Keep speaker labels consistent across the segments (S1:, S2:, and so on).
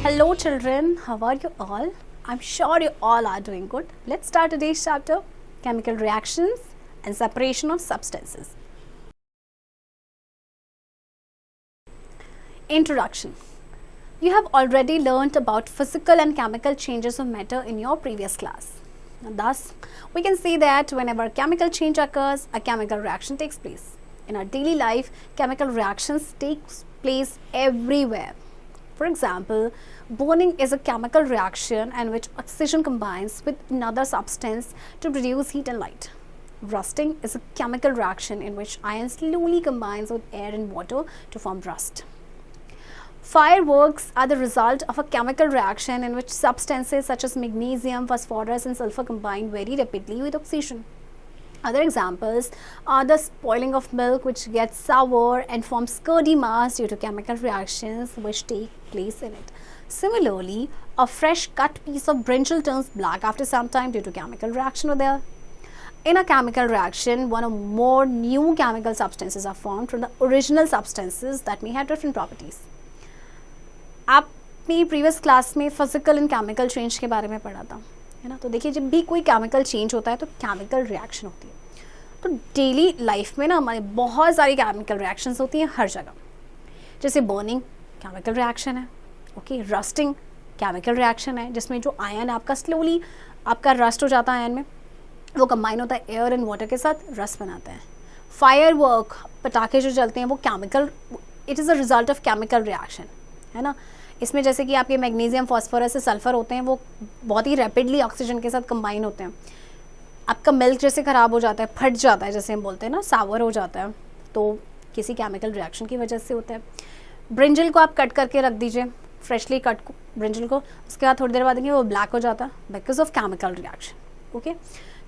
S1: Hello children, how are you all? I'm sure you all are doing good. Let's start today's chapter, chemical reactions and separation of substances. Introduction. You have already learnt about physical and chemical changes of matter in your previous class. Thus, we can see that whenever a chemical change occurs, a chemical reaction takes place. In our daily life, chemical reactions take place everywhere. For example, burning is a chemical reaction in which oxygen combines with another substance to produce heat and light. Rusting is a chemical reaction in which iron slowly combines with air and water to form rust. Fireworks are the result of a chemical reaction in which substances such as magnesium, phosphorus and sulfur combine very rapidly with oxygen. Other examples are the spoiling of milk, which gets sour and forms curdy mass due to chemical reactions which take place in it. Similarly, a fresh cut piece of brinjal turns black after some time due to chemical reaction with air. In a chemical reaction, one or more new chemical substances are formed from the original substances that may have different properties. आपने previous class में physical and chemical change के बारे में पढ़ा था, है ना। तो देखिए, जब भी कोई केमिकल चेंज होता है तो केमिकल रिएक्शन होती है। तो डेली लाइफ में ना हमारे बहुत सारी केमिकल रिएक्शंस होती हैं हर जगह। जैसे बर्निंग केमिकल रिएक्शन है, ओके। रस्टिंग केमिकल रिएक्शन है, जिसमें जो आयन आपका स्लोली आपका रस्ट हो जाता है, आयन में वो कंबाइन होता है एयर एंड वाटर के साथ, रस्ट बनाता है। फायर वर्क, पटाखे जो जलते हैं, वो chemical, it is a result of chemical reaction, है ना। इसमें जैसे कि आपके मैग्नीशियम, फॉस्फोरस से सल्फर होते हैं, वो बहुत ही रैपिडली ऑक्सीजन के साथ कंबाइन होते हैं। आपका मिल्क जैसे ख़राब हो जाता है, फट जाता है, जैसे हम बोलते हैं ना, सावर हो जाता है, तो किसी केमिकल रिएक्शन की वजह से होता है। ब्रिंजल को आप कट करके रख दीजिए, फ्रेशली कट ब्रिंजल को, उसके बाद थोड़ी देर बाद देखिए वो ब्लैक हो जाता है because of chemical reaction, okay.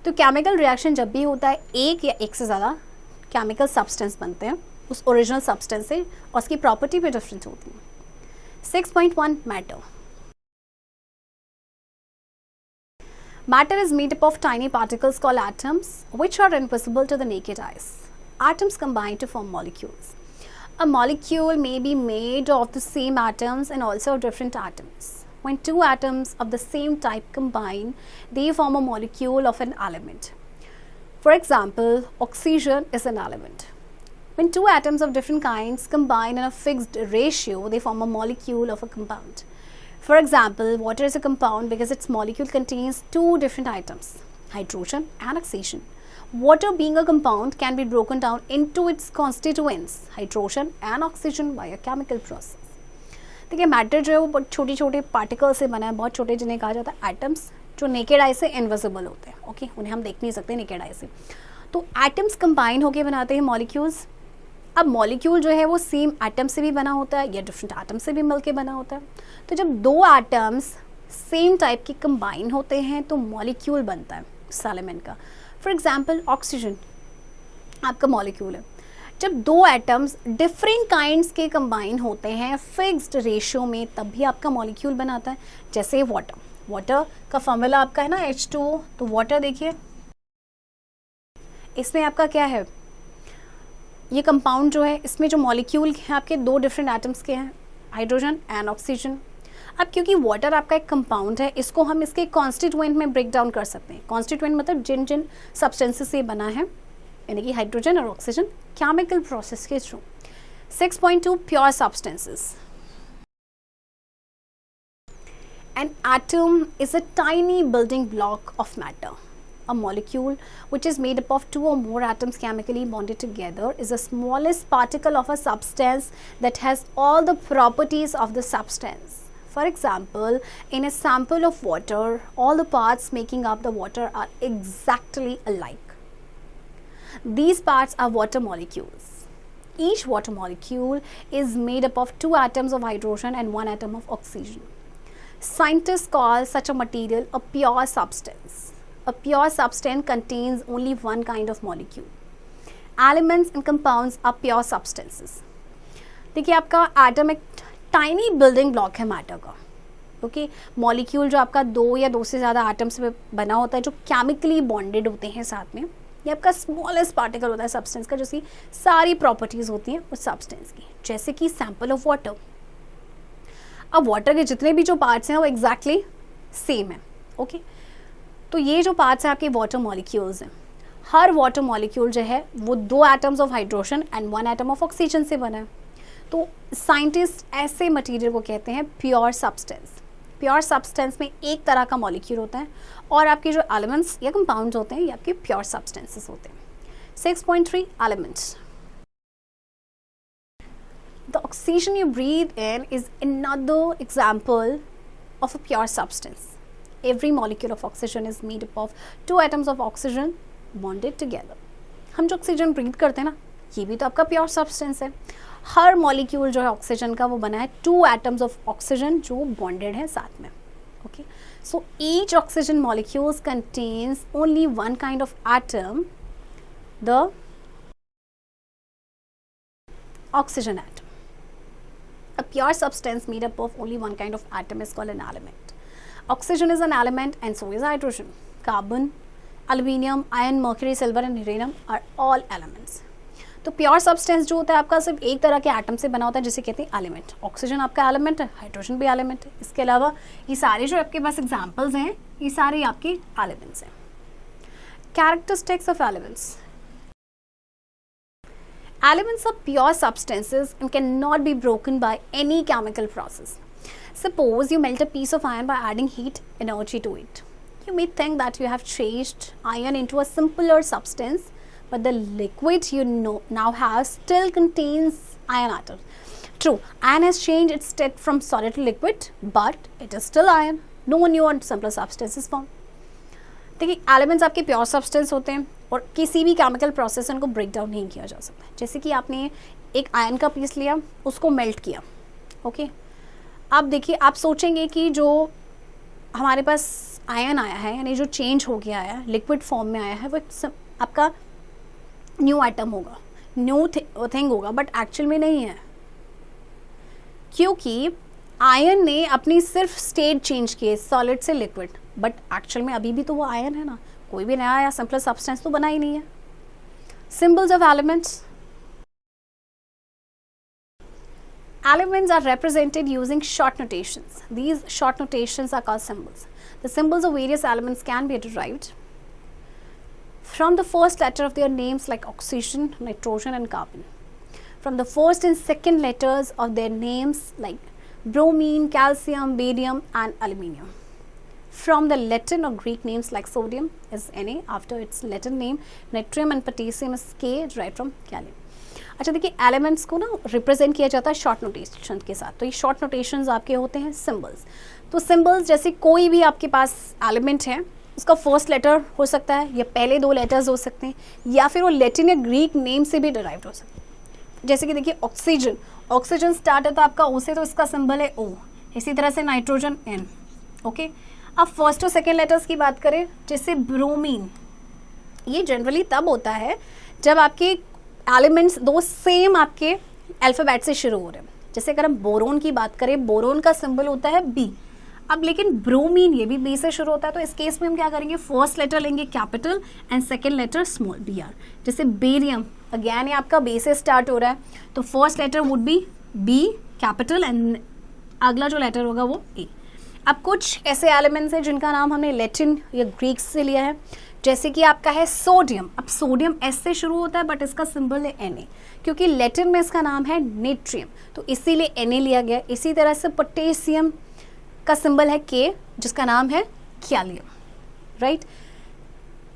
S1: तो केमिकल रिएक्शन जब भी होता है, एक या एक से ज़्यादा केमिकल सब्सटेंस बनते हैं उस ओरिजिनल सब्सटेंस से, और उसकी प्रॉपर्टी भी डिफरेंट होती है। 6.1 Matter. Matter is made up of tiny particles called atoms, which are invisible to the naked eyes. Atoms combine to form molecules. A molecule may be made of the same atoms and also of different atoms. When two atoms of the same type combine, they form a molecule of an element. For example, oxygen is an element. When two atoms of different kinds combine in a fixed ratio, they form a molecule of a compound. For example, water is a compound because its molecule contains two different items, hydrogen and oxygen. Water being a compound can be broken down into its constituents, hydrogen and oxygen, by a chemical process. देखिए, matter जो है वो बहुत छोटी छोटे particle से बना है, बहुत छोटे, जिन्हें कहा जाता है एटम्स, जो नेकेड आई से इनविजिबल होते हैं, ओके। उन्हें हम देख नहीं सकते नेकेड आई से। तो एटम्स कंबाइन होकर बनाते हैं मॉलिक्यूल्स। अब मॉलिक्यूल जो है वो सेम एटम से भी बना होता है या डिफरेंट एटम से भी मिलके बना होता है। तो जब दो एटम्स सेम टाइप के कंबाइन होते हैं तो मॉलिक्यूल बनता है उस एलिमेंट का। फॉर एग्जांपल, ऑक्सीजन आपका मॉलिक्यूल है। जब दो एटम्स डिफरेंट काइंड्स के कंबाइन होते हैं फिक्स्ड रेशियो में, तब भी आपका मॉलिक्यूल बनाता है। जैसे वाटर का फॉर्मूला आपका है ना H2O। तो वाटर देखिए, इसमें आपका क्या है, ये कंपाउंड जो है, इसमें जो मॉलिक्यूल हैं आपके दो डिफरेंट एटम्स के हैं, हाइड्रोजन एंड ऑक्सीजन। अब क्योंकि वाटर आपका एक कंपाउंड है, इसको हम इसके कॉन्स्टिट्यूएंट में ब्रेक डाउन कर सकते हैं। कॉन्स्टिट्यूएंट मतलब जिन जिन सब्सटेंसेस से बना है, यानी कि हाइड्रोजन और ऑक्सीजन, केमिकल प्रोसेस के through. 6.2 pure substances. An atom is a tiny building block of matter. A molecule, which is made up of two or more atoms chemically bonded together, is the smallest particle of a substance that has all the properties of the substance. For example, in a sample of water, all the parts making up the water are exactly alike. These parts are water molecules. Each water molecule is made up of two atoms of hydrogen and one atom of oxygen. Scientists call such a material a pure substance. A pure substance contains only one kind of molecule. Elements and compounds are pure substances. देखिए, आपका atom एक tiny building block है matter का, okay. Molecule जो आपका दो या दो से ज़्यादा एटम्स में बना होता है, जो केमिकली बॉन्डेड होते हैं साथ में, ये आपका स्मॉलेस्ट पार्टिकल होता है सब्सटेंस का, जिसकी सारी प्रॉपर्टीज़ होती हैं उस सब्सटेंस की, जैसे कि सैंपल ऑफ वाटर। अब वाटर के जितने भी जो पार्ट्स हैं वो एग्जैक्टली सेम है, ओके। तो ये जो पार्ट्स हैं आपके वाटर मॉलिक्यूल्स हैं, हर वाटर मॉलिक्यूल जो है वो 2 atoms of hydrogen and 1 atom of oxygen से बना है। तो साइंटिस्ट ऐसे मटेरियल को कहते हैं प्योर सब्सटेंस। प्योर सब्सटेंस में एक तरह का मॉलिक्यूल होता है और आपके जो एलिमेंट्स या कंपाउंड्स होते हैं ये आपके प्योर सब्सटेंसेस होते हैं। 6.3 elements. The oxygen you breathe in is another example of a pure substance. Every molecule of oxygen is made up of 2 atoms of oxygen bonded together. हम जो ऑक्सीजन ब्रीथ करते हैं ना, ये भी तो आपका प्योर सब्सटेंस है। हर मॉलिक्यूल जो है ऑक्सीजन का वो बना है 2 एटम्स ऑफ ऑक्सीजन जो बॉन्डेड है साथ में, okay. So each oxygen molecules contains only 1 kind of atom, the oxygen atom. A pure substance made up of only 1 kind of atom is called an element. Oxygen is an element and so is hydrogen. Carbon, aluminium, iron, mercury, silver and uranium are all elements. तो pure substance जो होता है आपका सिर्फ एक तरह के atom से बना होता है जिसे कहते हैं एलिमेंट। ऑक्सीजन आपका एलिमेंट है, हाइड्रोजन भी एलिमेंट है। इसके अलावा ये सारे जो आपके पास एग्जांपल्स हैं ये सारे आपके एलिमेंट्स हैं। Characteristics of elements. Elements are pure substances and cannot be broken by any chemical process. Suppose you melt a piece of iron by adding heat energy to it. You may think that you have changed iron into a simpler substance, but the liquid you now have still contains iron atom. True, iron has changed its state from solid to liquid, but it is still iron. No new and simpler substance is formed. देखिए elements आपके pure substance होते हैं और किसी भी chemical process उनको break down नहीं किया जा सकता। जैसे कि आपने एक आयरन का पीस लिया, उसको मेल्ट किया, ओके। अब देखिए आप सोचेंगे कि जो हमारे पास आयरन आया है यानी जो चेंज हो गया है लिक्विड फॉर्म में आया है वो आपका न्यू आइटम होगा, न्यू थिंग होगा, बट एक्चुअल में नहीं है, क्योंकि आयरन ने अपनी सिर्फ स्टेट चेंज की है सॉलिड से लिक्विड, बट एक्चुअल में अभी भी तो वो आयरन है ना, कोई भी नया या सिंपल सब्सटेंस तो बना ही नहीं है। Symbols of elements. Elements are represented using short notations. These short notations are called symbols. The symbols of various elements can be derived from the first letter of their names like oxygen, nitrogen and carbon. From the first and second letters of their names like bromine, calcium, barium and aluminium. From the Latin or Greek names like sodium is Na after its Latin name, natrium and potassium is K derived from kalium. अच्छा देखिए elements को ना represent किया जाता है short notation के साथ, तो ये शॉर्ट नोटेशंस आपके होते हैं सिंबल्स। तो सिंबल्स जैसे कोई भी आपके पास एलिमेंट है उसका फर्स्ट लेटर हो सकता है या पहले 2 लेटर्स हो सकते हैं या फिर वो लैटिन या ग्रीक नेम से भी डिराइव्ड हो सकते हैं। जैसे कि देखिए ऑक्सीजन, ऑक्सीजन स्टार्ट होता है आपका ओ से तो इसका सिंबल है O। इसी तरह से नाइट्रोजन N, ओके। अब फर्स्ट और सेकेंड लेटर्स की बात करें, जैसे ब्रोमीन, ये जनरली तब होता है जब आपके एलिमेंट्स 2 सेम आपके अल्फ़ाबेट से शुरू हो रहे हैं। जैसे अगर हम बोरोन की बात करें, बोरोन का सिंबल होता है B। अब लेकिन ब्रोमीन ये भी B से शुरू होता है, तो इस केस में हम क्या करेंगे, फर्स्ट लेटर लेंगे capital and second letter small Br। जैसे बेरियम, अगेन ये आपका B से स्टार्ट हो रहा है, तो first letter would be B capital and अगला जो लेटर होगा वो A। अब कुछ ऐसे एलिमेंट्स हैं जिनका नाम हमने लैटिन या ग्रीक से लिया है, जैसे कि आपका है सोडियम। अब सोडियम S से शुरू होता है बट इसका सिंबल है Na, क्योंकि लैटिन में इसका नाम है नेट्रियम, तो इसीलिए Na लिया गया। इसी तरह से पोटेशियम का सिंबल है K जिसका नाम है कैलियम, राइट।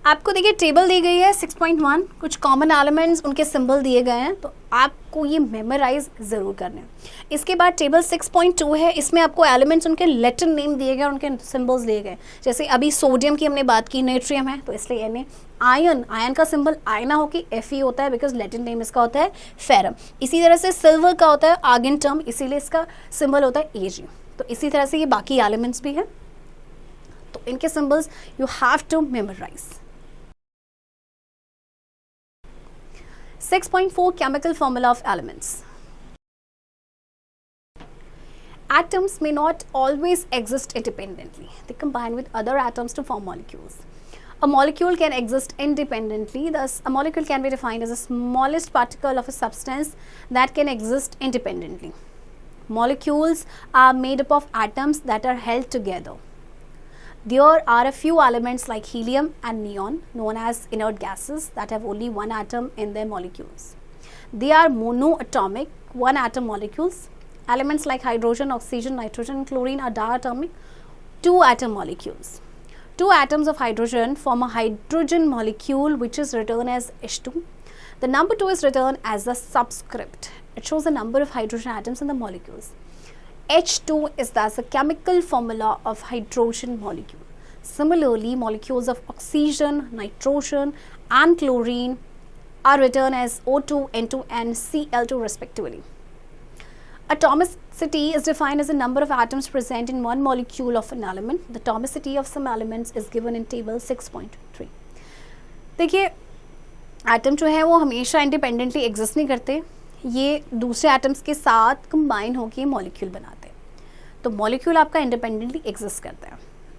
S1: आपको देखिए टेबल दी गई है 6.1, कुछ कॉमन एलिमेंट्स उनके सिंबल दिए गए हैं, तो आपको ये मेमोराइज ज़रूर करना है। इसके बाद टेबल 6.2 है, इसमें आपको एलिमेंट्स उनके लैटिन नेम दिए गए, उनके सिंबल्स दिए गए। जैसे अभी सोडियम की हमने बात की, नेट्रियम है तो इसलिए Na। आयन, आयन का सिंबल आयना हो कि Fe होता है बिकॉज लैटिन नेम इसका होता है फेरम। इसी तरह से सिल्वर का होता है आर्गेंटम, इसीलिए इसका सिंबल होता है Ag। तो इसी तरह से ये बाकी एलिमेंट्स भी हैं, तो इनके symbols you have to memorise. 6.4 Chemical formula of elements. Atoms may not always exist independently. They combine with other atoms to form molecules. A molecule can exist independently. Thus, a molecule can be defined as the smallest particle of a substance that can exist independently. Molecules are made up of atoms that are held together. There are a few elements like helium and neon, known as inert gases, that have only one atom in their molecules. They are monoatomic, one atom molecules. Elements like hydrogen, oxygen, nitrogen, and chlorine are diatomic, two atom molecules. Two atoms of hydrogen form a hydrogen molecule which is written as H2. The number 2 is written as the subscript. It shows the number of hydrogen atoms in the molecules. H2 is thus a chemical formula of hydrogen molecule. Similarly, molecules of oxygen, nitrogen, and chlorine are written as O2, N2, and Cl2 respectively. Atomicity is defined as the number of atoms present in one molecule of an element. The atomicity of some elements is given in table 6.3. देखिए atom जो है वो हमेशा independently exist नहीं करते, ये दूसरे atoms के साथ कंबाइन होकर मॉलिक्यूल बनाते हैं. तो मॉलिक्यूल आपका इंडिपेंडेंटली एग्जिस्ट करता है.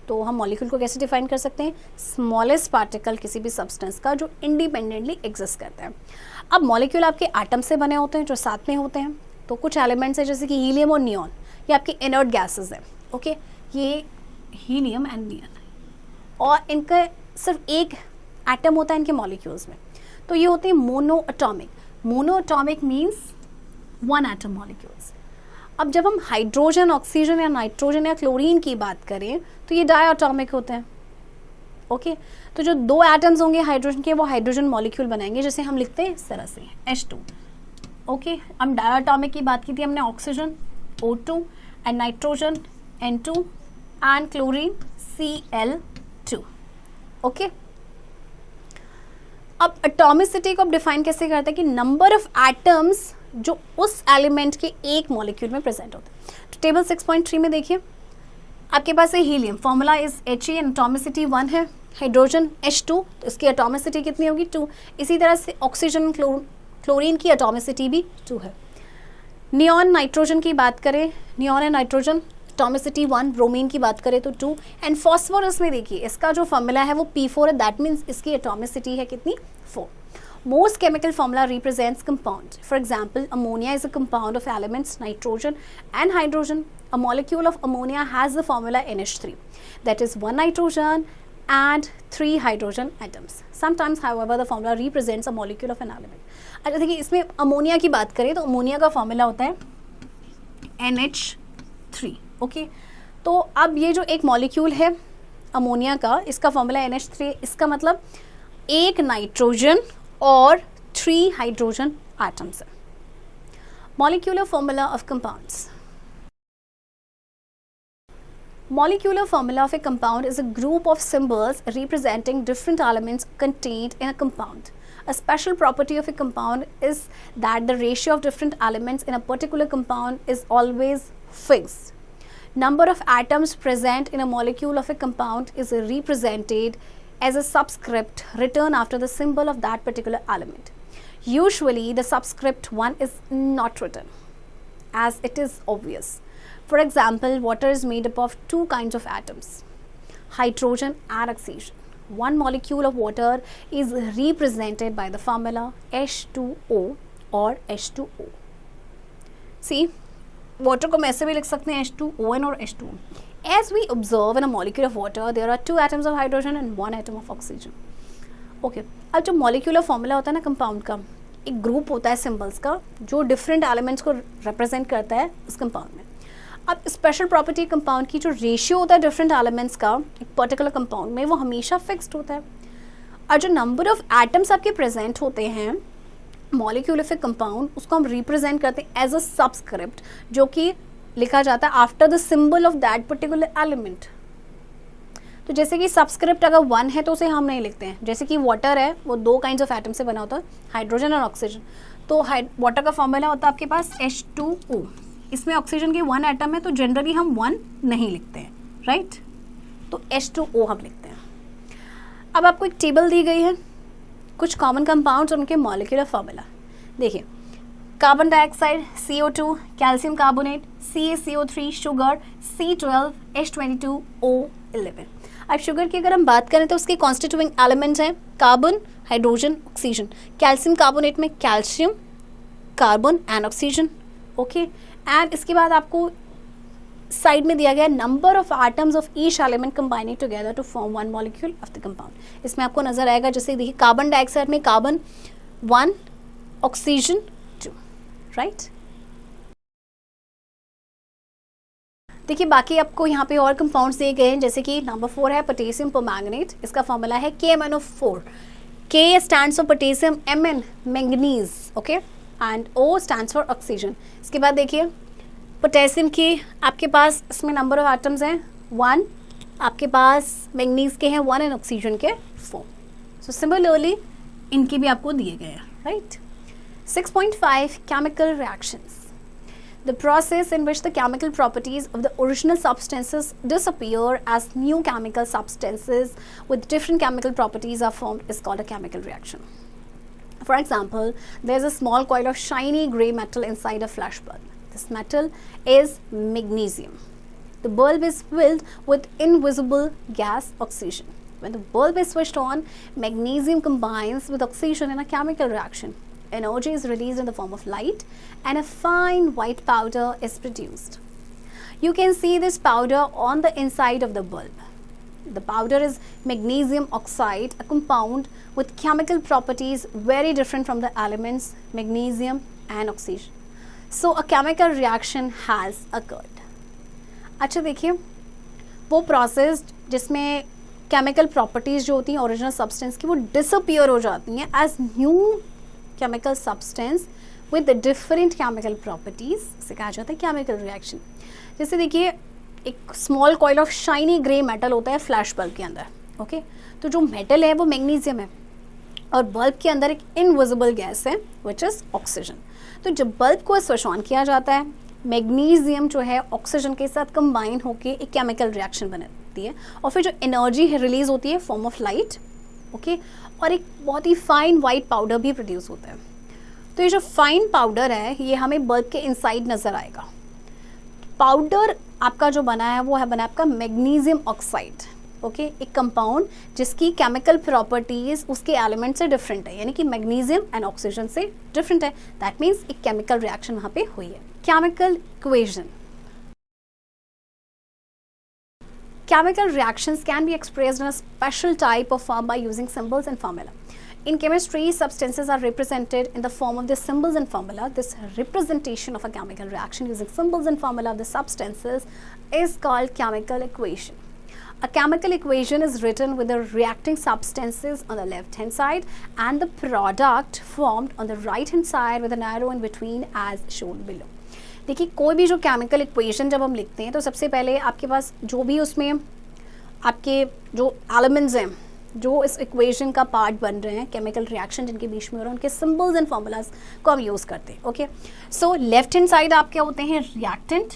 S1: तो हम मॉलिक्यूल को कैसे डिफाइन कर सकते हैं? स्मॉलेस्ट पार्टिकल किसी भी सब्सटेंस का जो इंडिपेंडेंटली एग्जिस्ट करता है. अब मॉलिक्यूल आपके एटम से बने होते हैं जो साथ में होते हैं. तो कुछ एलिमेंट्स हैं जैसे कि हीलियम और नियॉन, ये आपके इनर्ट गैसेस हैं. ओके, ये हीलियम एंड नियॉन, और इनका सिर्फ एक एटम होता है इनके मॉलिक्यूल्स में. तो ये होते हैं monoatomic. Monoatomic means one atom molecules. अब जब हम हाइड्रोजन, ऑक्सीजन या नाइट्रोजन या क्लोरीन की बात करें तो ये डायटॉमिक होते हैं. ओके, तो जो दो एटम्स होंगे हाइड्रोजन के वो हाइड्रोजन मॉलिक्यूल बनाएंगे, जैसे हम लिखते हैं इस तरह से H2. ओके, हम डायटॉमिक की बात की थी हमने, oxygen O2 and nitrogen N2 and chlorine Cl2. Okay, अब एटॉमिसिटी को अब डिफाइन कैसे करते हैं कि नंबर ऑफ एटम्स जो उस एलिमेंट के एक मॉलिक्यूल में प्रेजेंट होते हैं. तो टेबल 6.3 में देखिए आपके पास है helium, formula is He and atomicity 1 है. हाइड्रोजन H2, तो इसकी एटॉमिसिटी कितनी होगी? 2. इसी तरह से ऑक्सीजन, क्लोरीन की एटॉमिसिटी भी 2 है. नियॉन, नाइट्रोजन की बात करें, neon and nitrogen atomicity 1. Bromine की बात करें तो 2. एंड फॉस्फोरस में देखिए इसका जो फॉर्मूला है वो P4 है, दैट मीन्स इसकी एटॉमिसिटी है कितनी? 4. Most chemical formula represents compound. For example, ammonia is a compound of elements nitrogen and hydrogen. A molecule of ammonia has the formula NH3. That is 1 nitrogen and 3 hydrogen atoms. Sometimes, however, the formula represents a molecule of an element. अच्छा देखिए, इसमें ammonia की बात करें तो ammonia का formula होता है NH3. ओके, तो अब ये जो एक मॉलिक्यूल है अमोनिया का, इसका फॉर्मूला NH3. इसका मतलब एक नाइट्रोजन और 3 हाइड्रोजन एटम्स है. Molecular formula of compounds. Molecular formula of a compound is a group of symbols representing different elements contained in a compound. A special property of a compound is that the ratio of different elements in a particular compound is always fixed. Number of atoms present in a molecule of a compound is represented as a subscript written after the symbol of that particular element. Usually the subscript 1 is not written, as it is obvious. For example, water is made up of 2 kinds of atoms, hydrogen and oxygen. One molecule of water is represented by the formula H2O or H2O. See, water को हम ऐसे भी लिख सकते हैं H2ON और H2O. As we observe in a molecule of water, there are 2 atoms of hydrogen and 1 atom of oxygen. Okay, अब जो molecular formula होता है ना कंपाउंड का, एक ग्रुप होता है सिम्बल्स का जो डिफरेंट एलिमेंट्स को रिप्रेजेंट करता है उस कंपाउंड में. अब स्पेशल प्रॉपर्टी कंपाउंड की जो रेशियो होता है डिफरेंट एलिमेंट्स का एक पर्टिकुलर कंपाउंड में, वो हमेशा फिक्स्ड होता है. और जो नंबर ऑफ एटम्स आपके प्रेजेंट होते हैं मॉलिक्यूल ऑफ ए कंपाउंड, उसको हम रिप्रेजेंट करते हैं एज अ सबस्क्रिप्ट, जो कि लिखा जाता है after the symbol of that particular element. तो जैसे कि सबस्क्रिप्ट अगर 1 है तो उसे हम नहीं लिखते हैं. जैसे कि वाटर है, वो 2 काइंड्स ऑफ एटम से बना होता है, हाइड्रोजन और ऑक्सीजन. तो वाटर का फॉर्मूला होता है आपके पास H2O. इसमें ऑक्सीजन के 1 एटम है तो जनरली हम 1 नहीं लिखते हैं, राइट? तो H2O हम लिखते हैं. अब आपको एक टेबल दी गई है, कुछ कॉमन कंपाउंड्स और उनके मॉलिक्यूलर फॉर्मूला. देखिए, carbon dioxide CO2, calcium carbonate CaCO3, sugar C12, H22O11. अब शुगर की अगर हम बात करें तो उसके कॉन्स्टिट्यूइंग एलिमेंट्स हैं carbon, hydrogen, oxygen. Calcium carbonate में calcium, carbon and oxygen. Okay and इसके बाद आपको साइड में दिया गया number of atoms of each element combining together to form one molecule of the compound. इसमें आपको नजर आएगा, जैसे देखिए कार्बन डाइऑक्साइड में कार्बन 1, ऑक्सीजन 2, राइट। देखिए बाकी आपको यहाँ पे और कंपाउंड्स दिए गए हैं, जैसे कि नंबर 4 है पोटेशियम परमैंगनेट, इसका फॉर्मूला है KMnO4। K stands for potassium, Mn manganese, okay, and O stands for oxygen. इसके बाद देखिए पोटेशियम की आपके पास इसमें नंबर ऑफ एटम्स हैं 1, आपके पास मैंगनीज के हैं 1 एंड ऑक्सीजन के 4। सो सिमिलरली इनके भी आपको दिए गए हैं, right. 6.5 chemical reactions, the process in which the chemical properties of the original substances disappear as new chemical substances with different chemical properties are formed is called a chemical reaction. For example, there is a small coil of shiny grey metal inside a flash bulb. This metal is magnesium. The bulb is filled with invisible gas oxygen. When the bulb is switched on, magnesium combines with oxygen in a chemical reaction. Energy is released in the form of light and a fine white powder is produced. You can see this powder on the inside of the bulb. The powder is magnesium oxide, a compound with chemical properties very different from the elements magnesium and oxygen. So a chemical reaction has occurred. अच्छा देखिए वो process जिसमें chemical properties जो होती हैं original substance की वो disappear हो जाती हैं as new chemical substance with different chemical properties, इसे कहा जाता है केमिकल रिएक्शन। जैसे देखिए एक small coil of shiny grey metal होता है फ्लैश बल्ब के अंदर, ओके, तो जो मेटल है वो मैग्नीशियम है और बल्ब के अंदर एक इनविजिबल गैस है विच इज ऑक्सीजन। तो जब बल्ब को स्विच ऑन किया जाता है, मैग्नीशियम जो है ऑक्सीजन के साथ कंबाइन होकर एक केमिकल रिएक्शन बनाती है और फिर जो एनर्जी है रिलीज होती है फॉर्म ऑफ लाइट, ओके, और एक बहुत ही फाइन वाइट पाउडर भी प्रोड्यूस होता है। तो ये जो फाइन पाउडर है ये हमें बल्ब के इनसाइड नज़र आएगा। पाउडर आपका जो बना है वो है बना आपका मैग्नीशियम ऑक्साइड, ओके, एक कंपाउंड जिसकी केमिकल प्रॉपर्टीज उसके एलिमेंट से डिफरेंट है, यानी कि मैग्नीशियम एंड ऑक्सीजन से डिफरेंट है। दैट मीन्स एक केमिकल रिएक्शन वहाँ पे हुई है। Chemical equation, chemical reactions can be expressed in a special type of form by using symbols and formula. In chemistry, substances are represented in the form of the symbols and formula. This representation of a chemical reaction using symbols and formula of the substances is called chemical equation. A chemical equation is written with the reacting substances on the left hand side and the product formed on the right hand side with an arrow in between as shown below. देखिए कोई भी जो chemical equation जब हम लिखते हैं तो सबसे पहले आपके पास जो भी उसमें आपके जो एलिमेंट्स हैं जो इस इक्वेशन का पार्ट बन रहे हैं केमिकल रिएक्शन जिनके बीच में हो रहे हैं उनके सिंबल्स एंड फॉर्मूलाज को हम यूज़ करते हैं, okay. So left hand side आपके होते हैं रिएक्टेंट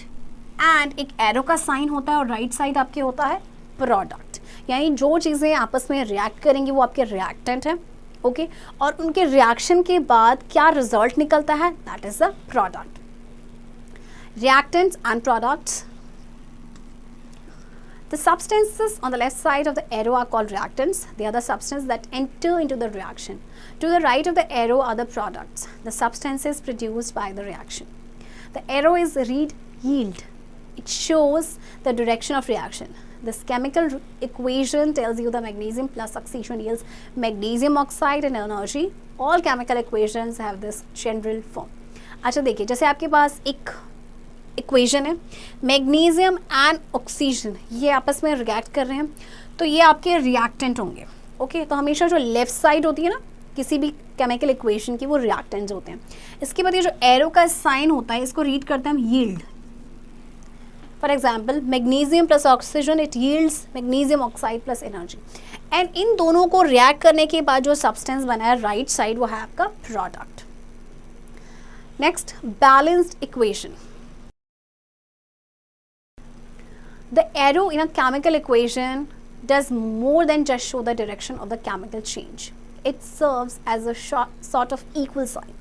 S1: एंड एक एरो का साइन होता है और राइट साइड आपके होता है प्रोडक्ट, यानी जो चीज़ें आपस में रिएक्ट करेंगी वो आपके रिएक्टेंट हैं, ओके, और उनके रिएक्शन के बाद क्या रिजल्ट निकलता है that is the product. Reactants and products. The substances on the left side of the arrow are called reactants. They are the substances that enter into the reaction. To the right of the arrow are the products, the substances produced by the reaction. The arrow is read yield. It shows the direction of reaction. This chemical equation tells you the magnesium plus oxygen yields magnesium oxide and energy. All chemical equations have this general form. अच्छा देखिए जैसे आपके पास एक equation है magnesium and oxygen ये आपस में react कर रहे हैं तो ये आपके रिएक्टेंट होंगे, ओके। तो हमेशा जो लेफ्ट साइड होती है ना किसी भी केमिकल इक्वेशन की वो रिएक्टेंट्स होते हैं। इसके बाद ये जो एरो का साइन होता है इसको रीड करते हैं हम yield. For example magnesium plus oxygen it yields magnesium oxide plus energy and in दोनों को रिएक्ट करने के बाद जो सब्सटेंस बना है राइट साइड वो है आपका product. Next balanced equation. The arrow in a chemical equation does more than just show the direction of the chemical change. It serves as a sort of equal sign.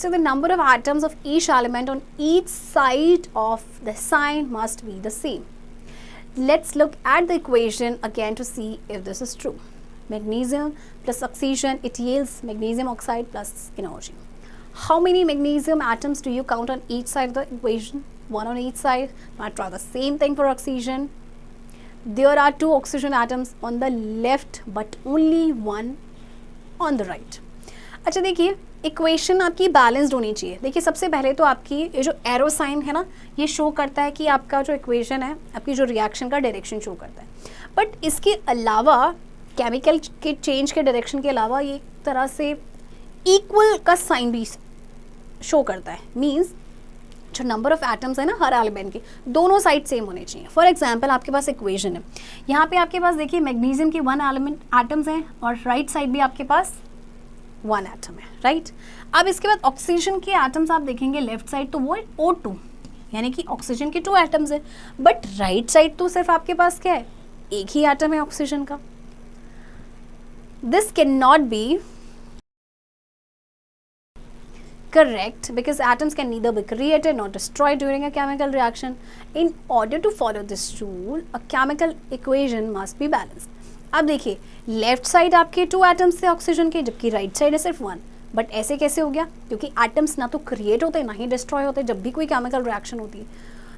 S1: So the number of atoms of each element on each side of the sign must be the same. Let's look at the equation again to see if this is true. Magnesium plus oxygen, it yields magnesium oxide plus energy. How many magnesium atoms do you count on each side of the equation? One on each side. Now try the same thing for oxygen. There are two oxygen atoms on the left but only one on the right. अच्छा देखिए, equation आपकी balanced होनी चाहिए. देखिए सबसे पहले तो आपकी ये जो एरो साइन है ना, ये शो करता है कि आपका जो इक्वेशन है, आपकी जो रिएक्शन का डायरेक्शन शो करता है. बट इसके अलावा केमिकल के चेंज के डायरेक्शन के अलावा ये एक तरह से इक्वल का साइन भी शो करता है. मीन्स जो नंबर ऑफ एटम्स है ना हर एलिमेंट के, दोनों साइड सेम होने चाहिए. फॉर एग्जांपल आपके पास इक्वेशन है, यहाँ पे आपके पास देखिए मैग्नीशियम के 1 एलिमेंट एटम्स हैं और राइट साइड भी आपके पास 1 एटम है, राइट. अब इसके बाद ऑक्सीजन के एटम्स आप देखेंगे लेफ्ट साइड तो वो है O2, यानी कि ऑक्सीजन के 2 एटम्स है. बट राइट साइड तो सिर्फ आपके पास क्या है, एक ही एटम है ऑक्सीजन का. This can not be correct because atoms can neither be created nor destroyed during a chemical reaction. In order to follow this rule, a chemical equation must be balanced. अब देखिए left side आपके 2 atoms थे oxygen के, जबकि right side है सिर्फ 1. But ऐसे कैसे हो गया? क्योंकि एटम्स ना तो क्रिएट होते ना ही डिस्ट्रॉय होते जब भी कोई केमिकल रिएक्शन होती है.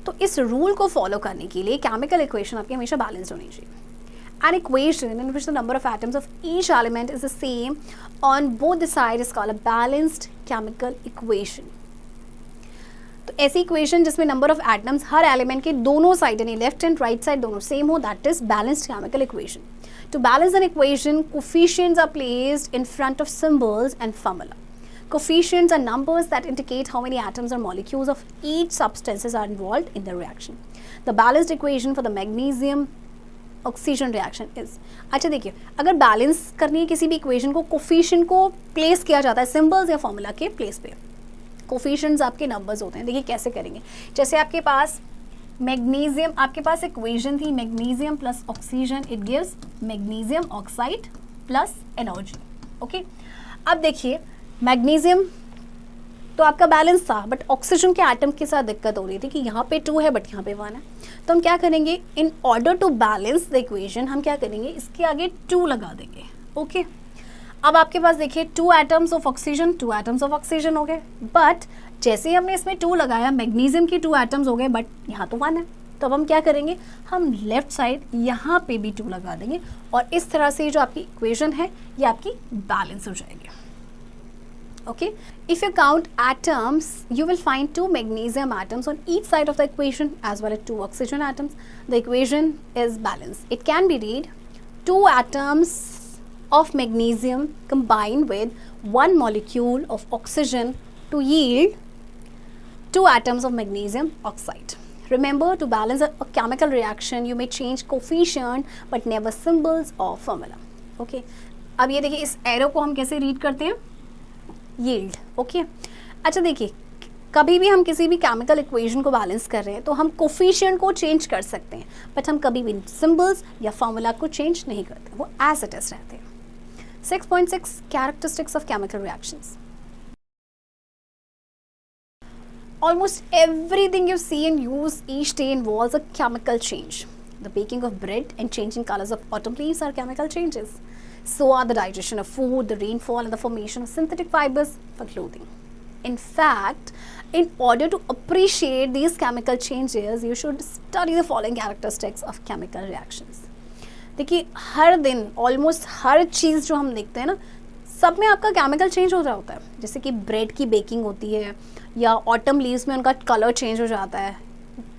S1: तो इस रूल को फॉलो करने के लिए केमिकल इक्वेशन आपकी हमेशा बैलेंस्ड होनी चाहिए. An equation in which the number of atoms of each element is the same on both the sides is called a balanced chemical equation. तो ऐसी इक्वेशन जिसमें नंबर ऑफ एटम्स हर element के दोनों साइड यानी left and right side दोनों same हो, that is balanced chemical equation. To balance an equation, coefficients are placed in front of symbols and formula. Coefficients are numbers that indicate how many atoms or molecules of each substances are involved in the reaction. The balanced equation for the magnesium oxygen reaction is. अच्छा देखिए, अगर balance करनी है किसी भी equation को, coefficient को place किया जाता है सिंबल्स या फॉर्मूला के प्लेस पे. कोफिशिएंट्स आपके नंबर्स होते हैं. देखिए कैसे करेंगे, जैसे आपके पास मैग्नीशियम, आपके पास इक्वेशन थी magnesium plus oxygen, it gives magnesium oxide plus energy. Okay, अब देखिए मैग्नीशियम तो आपका बैलेंस था, बट ऑक्सीजन के एटम के साथ दिक्कत हो रही थी कि यहाँ पे 2 है बट यहाँ पे 1 है. तो हम क्या करेंगे, in order to balance the equation हम क्या करेंगे, इसके आगे 2 लगा देंगे. ओके, अब आपके पास देखिए 2 atoms of oxygen, 2 atoms of oxygen हो गए. बट जैसे ही हमने इसमें 2 लगाया, मैग्नीशियम के 2 एटम्स हो गए बट यहाँ तो 1 है. तो अब हम क्या करेंगे, हम लेफ्ट साइड यहाँ पे भी 2 लगा देंगे और इस तरह से जो आपकी इक्वेशन है ये आपकी बैलेंस हो जाएगी. Okay, if you count atoms, you will find 2 magnesium atoms on each side of the equation as well as 2 oxygen atoms. The equation is balanced. It can be read 2 atoms of magnesium combined with 1 molecule of oxygen to yield 2 atoms of magnesium oxide. Remember, to balance a chemical reaction, you may change coefficient but never symbols or formula. Okay, अब ये देखिए इस arrow को हम कैसे read करते हैं, yield. Okay, अच्छा देखिए कभी भी हम किसी भी केमिकल इक्वेशन को बैलेंस कर रहे हैं तो हम कोफिशिएंट को चेंज कर सकते हैं, बट हम कभी भी सिंबल्स या फॉर्मूला को चेंज नहीं करते, वो एज इट इज रहते हैं. 6.6 characteristics of chemical reactions. Almost everything you see and use each day involves a chemical change. The baking of bread and changing colors of autumn leaves are chemical changes. So are the digestion of food, the rainfall, and the formation of synthetic fibers for clothing. In fact, in order to appreciate these chemical changes, you should study the following characteristics of chemical reactions. देखिए हर दिन almost हर चीज़ जो हम देखते हैं ना, सब में आपका केमिकल चेंज हो रहा होता है. जैसे कि ब्रेड की बेकिंग होती है या ऑटम लीव्स में उनका कलर चेंज हो जाता है,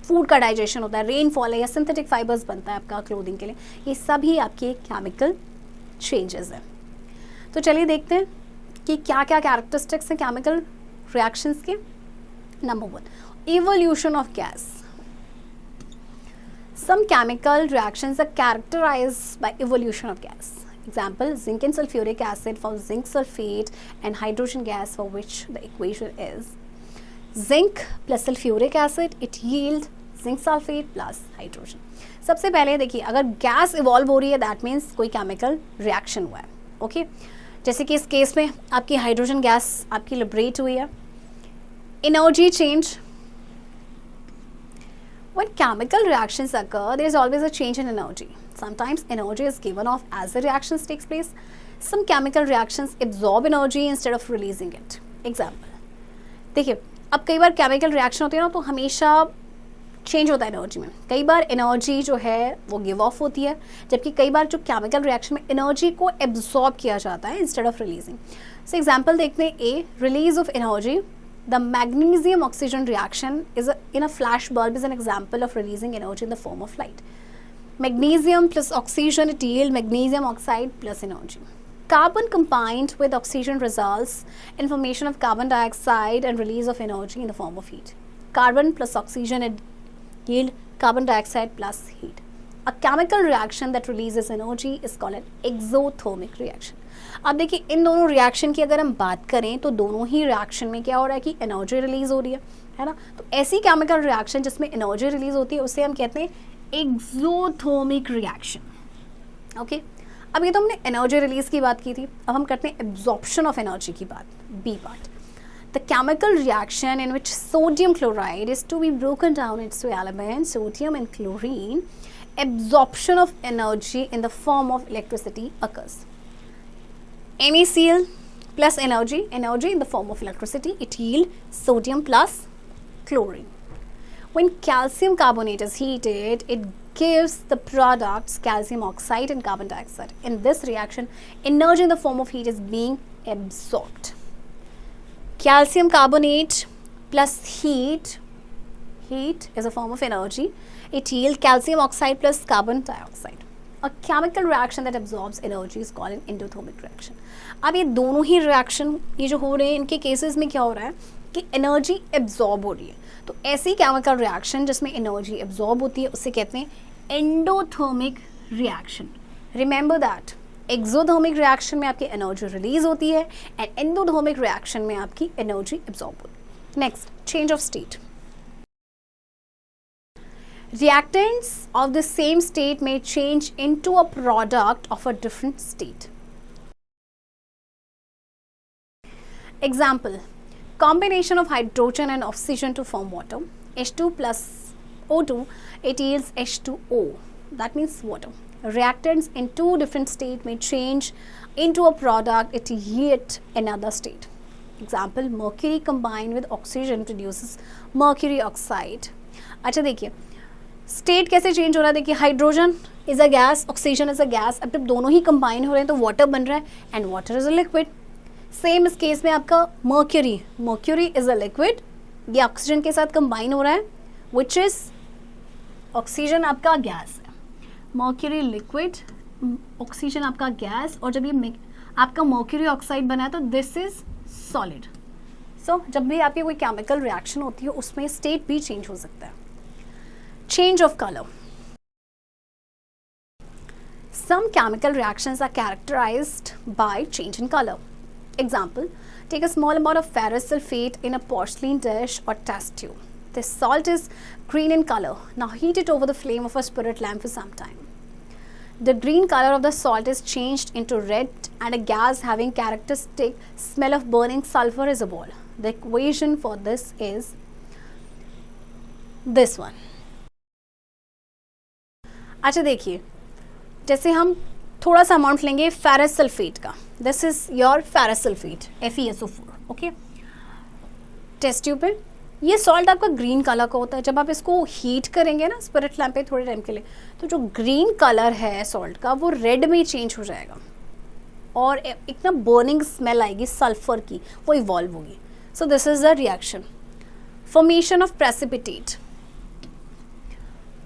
S1: फूड का डाइजेशन होता है, रेनफॉल है या सिंथेटिक फाइबर्स बनता है आपका क्लोथिंग के लिए. ये सभी आपके केमिकल चेंजेस हैं. तो चलिए देखते हैं कि क्या क्या कैरेक्टरिस्टिक्स हैं केमिकल रिएक्शंस के. Number 1, evolution of gas. Some chemical reactions are characterized by evolution of gas. Example, zinc and sulfuric acid for zinc sulfate and hydrogen gas for which the equation is zinc plus sulfuric acid, it yield zinc sulfate plus hydrogen. सबसे पहले देखिए अगर gas evolve हो रही है that means कोई chemical reaction हुआ है. ओके, जैसे कि इस केस में आपकी हाइड्रोजन गैस आपकी लिबरेट हुई है. Energy change. When chemical reactions occur, there is always a change in energy. Sometimes energy is given off as the reactions takes place. Some chemical reactions absorb energy instead of releasing it. Example, देखिए अब कई बार chemical reaction होती है ना तो हमेशा change होता है एनर्जी में, कई बार एनर्जी जो है वो गिव ऑफ होती है, जबकि कई बार जो केमिकल रिएक्शन में एनर्जी को एब्जॉर्ब किया जाता है instead of releasing. So example देखते हैं, a release of energy, the magnesium oxygen reaction is in a flash bulb is an example of releasing energy in the form of light. Magnesium plus oxygen it yield magnesium oxide plus energy. Carbon combined with oxygen results in formation of carbon dioxide and release of energy in the form of heat. Carbon plus oxygen yield carbon dioxide plus heat. A chemical reaction that releases energy is called an exothermic reaction. अब देखिए इन दोनों reaction की अगर हम बात करें तो दोनों ही रिएक्शन में क्या हो रहा है कि एनर्जी रिलीज हो रही है ना। तो ऐसी केमिकल रिएक्शन जिसमें एनर्जी रिलीज होती है उसे हम कहते हैं एक्सोथर्मिक रिएक्शन। ओके, अब ये तो हमने एनर्जी रिलीज की बात की थी, अब हम करते हैं एब्जॉर्प्शन ऑफ एनर्जी की बात, B part. The chemical reaction in which sodium chloride is to be broken down its two elements sodium and chlorine, absorption of energy in the form of electricity occurs. NaCl plus energy in the form of electricity, it yield sodium plus chlorine. When calcium carbonate is heated, it gives the products calcium oxide and carbon dioxide. In this reaction, energy in the form of heat is being absorbed. Calcium carbonate plus heat is a form of energy. It yields calcium oxide plus carbon dioxide. A chemical reaction that absorbs energy is called an endothermic reaction. अब ये दोनों ही reaction ये जो हो रहे हैं इनके cases में क्या हो रहा है कि एनर्जी एब्जॉर्ब हो रही है। तो ऐसी केमिकल रिएक्शन जिसमें एनर्जी एब्जॉर्ब होती है उसे कहते हैं endothermic reaction. Remember that exothermic reaction में आपकी एनर्जी रिलीज होती है एंड एंडोथर्मिक रिएक्शन में आपकी एनर्जी एब्जॉर्ब होती है। Next, change of state. Reactants of the same state may change into a product of a different state. Example, combination of hydrogen and oxygen to form water, H2 plus O2, it yields H2O, that means water. Reactants in two different states may change into a product, it yields another state. Example, mercury combined with oxygen produces mercury oxide. अच्छा देखिए state कैसे change हो रहा है, देखिए hydrogen is a gas, oxygen is a gas, अब जब दोनों ही कंबाइन हो रहे हैं तो वाटर बन रहा है and water is a liquid. Same इस केस में आपका मर्क्यूरी इज अ लिक्विड, ये ऑक्सीजन के साथ कंबाइन हो रहा है विच इज ऑक्सीजन आपका गैस है, मर्क्यूरी लिक्विड, ऑक्सीजन आपका गैस, और जब ये आपका मर्क्यूरी ऑक्साइड बना है तो दिस इज सॉलिड। सो जब भी आपकी कोई केमिकल रिएक्शन होती है उसमें स्टेट भी चेंज हो सकता है। Change of color. Some chemical reactions are characterized by change in color. Example, take a small amount of ferrous sulfate in a porcelain dish or test tube. This salt is green in color. Now heat it over the flame of a spirit lamp for some time. The green color of the salt is changed into red and a gas having characteristic smell of burning sulfur is evolved. The equation for this is this one. अच्छा देखिए, जैसे हम थोड़ा सा amount लेंगे ferrous sulphate का, this is your ferrous sulphate FeSO4, okay. Test tube पे ये सॉल्ट आपका ग्रीन कलर का होता है, जब आप इसको हीट करेंगे ना स्पिरिट लैम्प पे थोड़े टाइम के लिए तो जो ग्रीन कलर है सॉल्ट का वो रेड में चेंज हो जाएगा और एक ना बर्निंग स्मेल आएगी सल्फर की, वो इवॉल्व होगी। So this is the reaction. Formation of precipitate.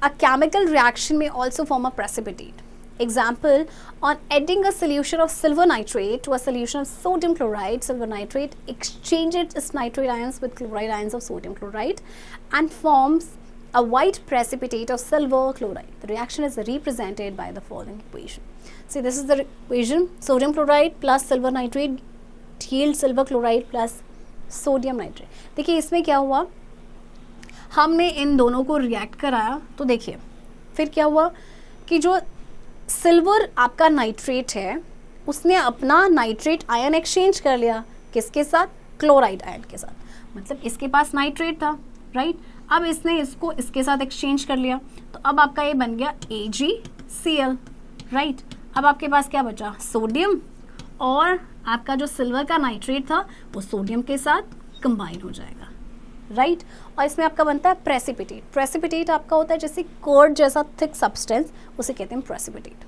S1: A chemical reaction may also form a precipitate. Example, on adding a solution of silver nitrate to a solution of sodium chloride, silver nitrate exchanges its nitrate ions with chloride ions of sodium chloride and forms a white precipitate of silver chloride. The reaction is represented by the following equation. See, this is the equation. Sodium chloride plus silver nitrate yields silver chloride plus sodium nitrate. देखिए इसमें क्या हुआ, हमने इन दोनों को react कराया तो देखिए फिर क्या हुआ कि जो सिल्वर आपका नाइट्रेट है उसने अपना नाइट्रेट आयन एक्सचेंज कर लिया किसके साथ, क्लोराइड आयन के साथ। मतलब इसके पास नाइट्रेट था राइट, अब इसने इसको इसके साथ एक्सचेंज कर लिया तो अब आपका ये बन गया AgCl राइट। अब आपके पास क्या बचा, सोडियम, और आपका जो सिल्वर का नाइट्रेट था वो सोडियम के साथ कंबाइन हो जाएगा, राइट और इसमें आपका बनता है प्रेसिपिटेट। प्रेसिपिटेट आपका होता है जैसे कर्ड जैसा थिक सब्सटेंस, उसे कहते हैं precipitate.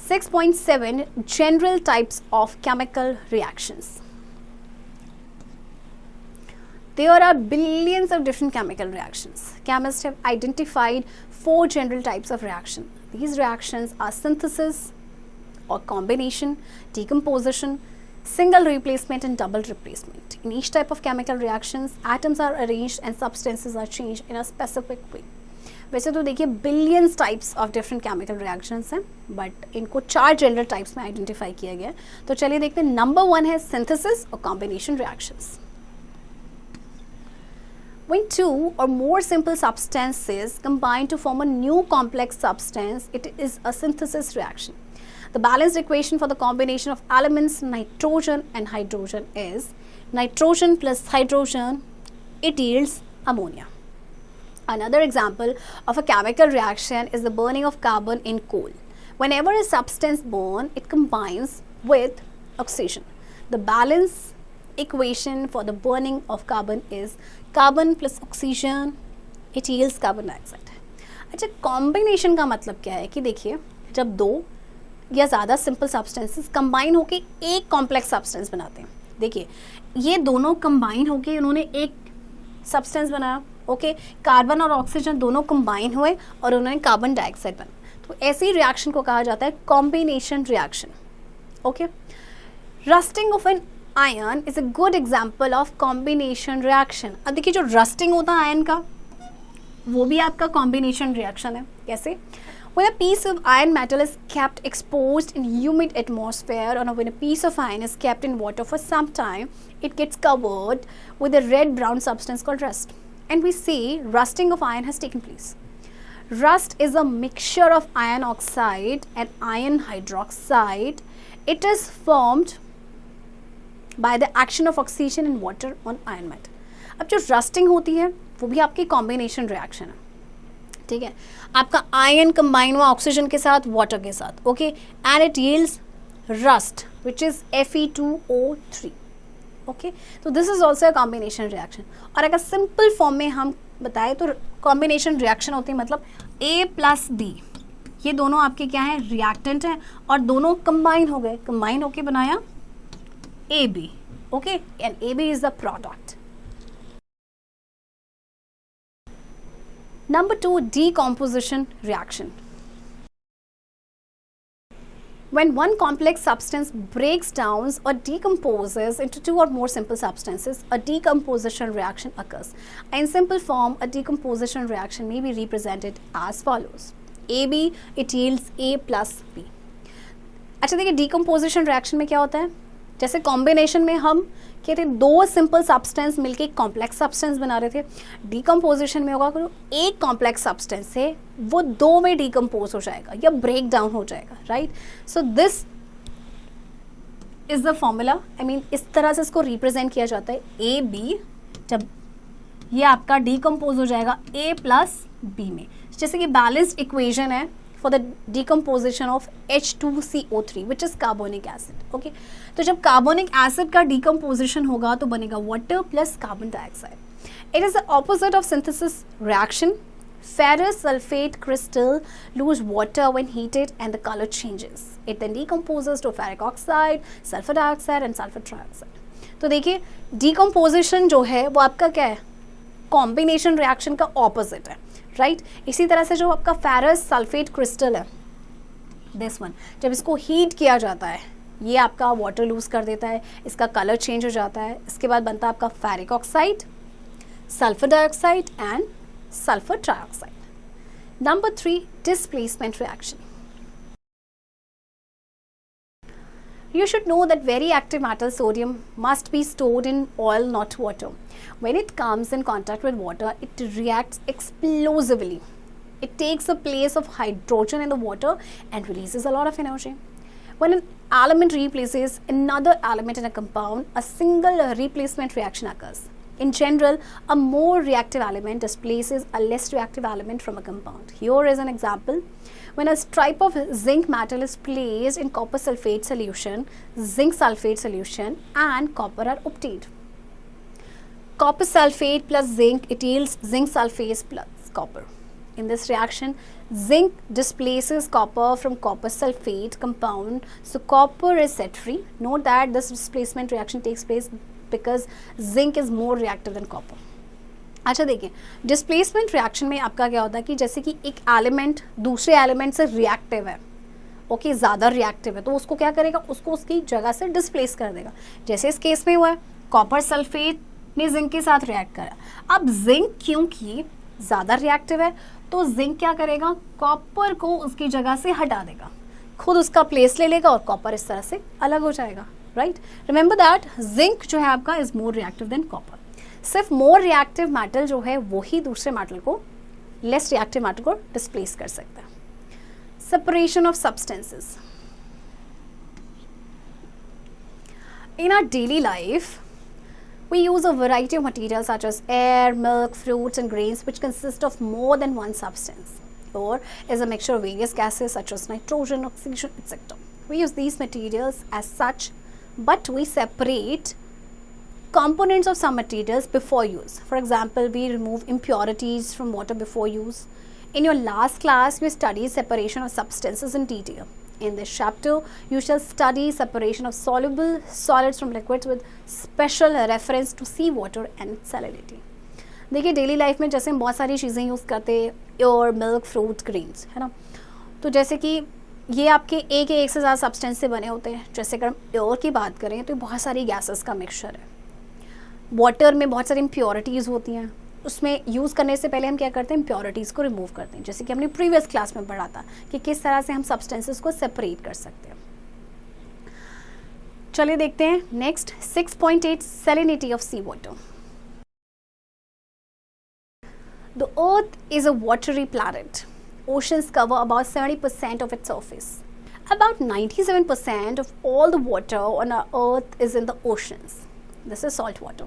S1: 6.7 general types of chemical reactions. There are billions of different chemical reactions. Chemists have identified 4 general types of reaction. These reactions are synthesis or combination, decomposition, single replacement and double replacement. In each type of chemical reactions, atoms are arranged and substances are changed in a specific way. वैसे तो देखिए billions types of different chemical reactions हैं, but इनको 4 general types में identify किया गया है। तो चलिए देखते हैं। नंबर 1 है सिंथेसिस और combination reactions. When 2 or more simple substances combine to form a new complex substance, it is a synthesis reaction. The balanced equation for the combination of elements nitrogen and hydrogen is nitrogen plus hydrogen, it yields ammonia. Another example of a chemical reaction is the burning of carbon in coal. Whenever a substance burns, it combines with oxygen. The balance equation for the burning of carbon is carbon plus oxygen, it yields carbon dioxide. अच्छा, combination का मतलब क्या है कि देखिए जब 2 या ज़्यादा सिंपल सब्सटेंसेस कंबाइन होके एक कॉम्प्लेक्स सब्सटेंस बनाते हैं। देखिए ये दोनों कंबाइन होके उन्होंने एक सब्सटेंस बनाया, ओके कार्बन और ऑक्सीजन दोनों कंबाइन हुए और उन्होंने कार्बन डाइऑक्साइड बना। तो ऐसी रिएक्शन को कहा जाता है combination reaction, okay. Rusting of an iron is a good example of combination reaction. अब देखिए जो रस्टिंग होता है आयन का वो भी आपका कॉम्बिनेशन रिएक्शन है। कैसे? When a piece of iron metal is kept exposed in humid atmosphere, or when a piece of iron is kept in water for some time, it gets covered with a red-brown substance called rust. And we say rusting of iron has taken place. Rust is a mixture of iron oxide and iron hydroxide. It is formed by the action of oxygen and water on iron metal. अब जो rusting होती है वो भी आपकी combination reaction है, ठीक है। आपका आयन कंबाइन हुआ ऑक्सीजन के साथ, वाटर के साथ, okay, and it yields rust which is Fe2O3, okay. तो this is also a combination reaction. और अगर सिंपल फॉर्म में हम बताएं तो कॉम्बिनेशन रिएक्शन होती है मतलब A प्लस B, ये दोनों आपके क्या हैं, रिएक्टेंट हैं और दोनों कंबाइन हो गए, कंबाइन होके बनाया AB, okay, and AB is the product. Number 2, decomposition reaction. When one complex substance breaks down or decomposes into 2 or more simple substances, a decomposition reaction occurs. In simple form, a decomposition reaction may be represented as follows. AB, it yields A plus B. अच्छा देखिए decomposition reaction में क्या होता है, जैसे combination में हम कहते हैं 2 सिंपल सब्सटेंस मिलके एक कॉम्प्लेक्स सब्सटेंस बना रहे थे। डिकम्पोजिशन में होगा कि एक कॉम्प्लेक्स सब्सटेंस से वो 2 में डिकम्पोज हो जाएगा या ब्रेक डाउन हो जाएगा, right. So this is the formula, I mean इस तरह से इसको रिप्रेजेंट किया जाता है। ए बी, जब ये आपका डिकम्पोज हो जाएगा A प्लस B में, जैसे कि बैलेंस्ड इक्वेशन है for the decomposition of H2CO3 which is carbonic acid, okay। तो जब कार्बोनिक एसिड का decomposition होगा तो बनेगा water plus carbon dioxide. It is the opposite of synthesis reaction. Ferrous sulfate crystal lose water when heated and the color changes. It then decomposes to ferric oxide, sulfur dioxide and sulfur trioxide. तो देखिए decomposition जो है वो आपका क्या है, combination reaction का opposite है, राइट। इसी तरह से जो आपका फेरस सल्फेट क्रिस्टल है, दिस वन, जब इसको हीट किया जाता है ये आपका वाटर लूज कर देता है, इसका कलर चेंज हो जाता है, इसके बाद बनता है आपका ferric oxide, sulphur dioxide and sulphur trioxide. Number 3, displacement reaction. You should know that very active metal sodium must be stored in oil, not water. When it comes in contact with water, it reacts explosively. It takes the place of hydrogen in the water and releases a lot of energy. When an element replaces another element in a compound, a single replacement reaction occurs. In general, a more reactive element displaces a less reactive element from a compound. Here is an example. When a stripe of zinc metal is placed in copper sulfate solution, zinc sulfate solution and copper are obtained. copper sulfate plus zinc, it yields zinc sulfate plus copper. In this reaction, zinc displaces copper from copper sulfate compound, so copper is set free. Note that this displacement reaction takes place because zinc is more reactive than copper. अच्छा देखिए, displacement reaction में आपका क्या होता है कि जैसे कि एक एलिमेंट दूसरे एलिमेंट से रिएक्टिव है, ओके, ज़्यादा रिएक्टिव है, तो उसको क्या करेगा, उसको उसकी जगह से डिस्प्लेस कर देगा. जैसे इस केस में हुआ है, कॉपर सल्फेट ने जिंक के साथ रिएक्ट करा. अब जिंक क्योंकि ज़्यादा रिएक्टिव है तो जिंक क्या करेगा, कॉपर को उसकी जगह से हटा देगा, खुद उसका प्लेस ले लेगा और कॉपर इस तरह से अलग हो जाएगा. राइट, रिमेंबर दैट जिंक जो है आपका is more reactive than copper. सिर्फ मोर रिएक्टिव मेटल जो है वही दूसरे मेटल को, लेस रिएक्टिव मेटल को डिस्प्लेस कर सकता है. Separation of substances. In our daily life, we use a variety of materials such as air, milk, fruits and grains which consist of more than one substance or is a mixture of various gases such as nitrogen, oxygen, etc. We use these materials as such, but we separate components of some materials before use. For example, we remove impurities from water before use. In your last class, we studied separation of substances in detail. In this chapter, you shall study separation of soluble solids from liquids with special reference to sea water and salinity. देखिए, daily life में जैसे हम बहुत सारी चीज़ें use करते हैं, air, milk, fruit, grains, है ना, तो जैसे कि ये आपके एक या एक से ज़्यादा सब्सटेंस से बने होते हैं. जैसे अगर हम एयर की बात करें तो बहुत सारी गैसेस का मिक्सचर है. वाटर में बहुत सारी इम्प्योरिटीज़ होती हैं, उसमें यूज़ करने से पहले हम क्या करते हैं, इम्प्योरिटीज़ को रिमूव करते हैं. जैसे कि हमने प्रीवियस क्लास में पढ़ा था कि किस तरह से हम सब्सटेंसेस को सेपरेट कर सकते हैं. चलिए देखते हैं next. 6.8 salinity of sea water. The earth is a watery planet. Oceans cover about 70% of its surface. About 97% of all the water on our earth is in the oceans. This is salt water.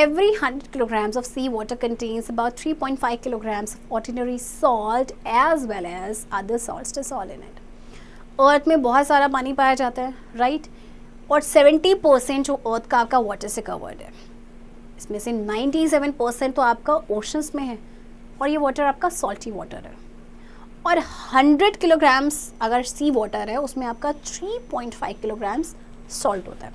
S1: Every 100 kilograms of sea water contains about 3.5 kilograms of ordinary salt as well as other salts dissolved in it. अर्थ में बहुत सारा पानी पाया जाता है, right, और 70% जो अर्थ का आपका वाटर से कवर्ड है. इसमें से 97% तो आपका ओशंस में है और ये वाटर आपका सॉल्टी वाटर है. और 100 किलोग्राम्स अगर सी वाटर है उसमें आपका 3.5 किलोग्राम्स सॉल्ट होता है.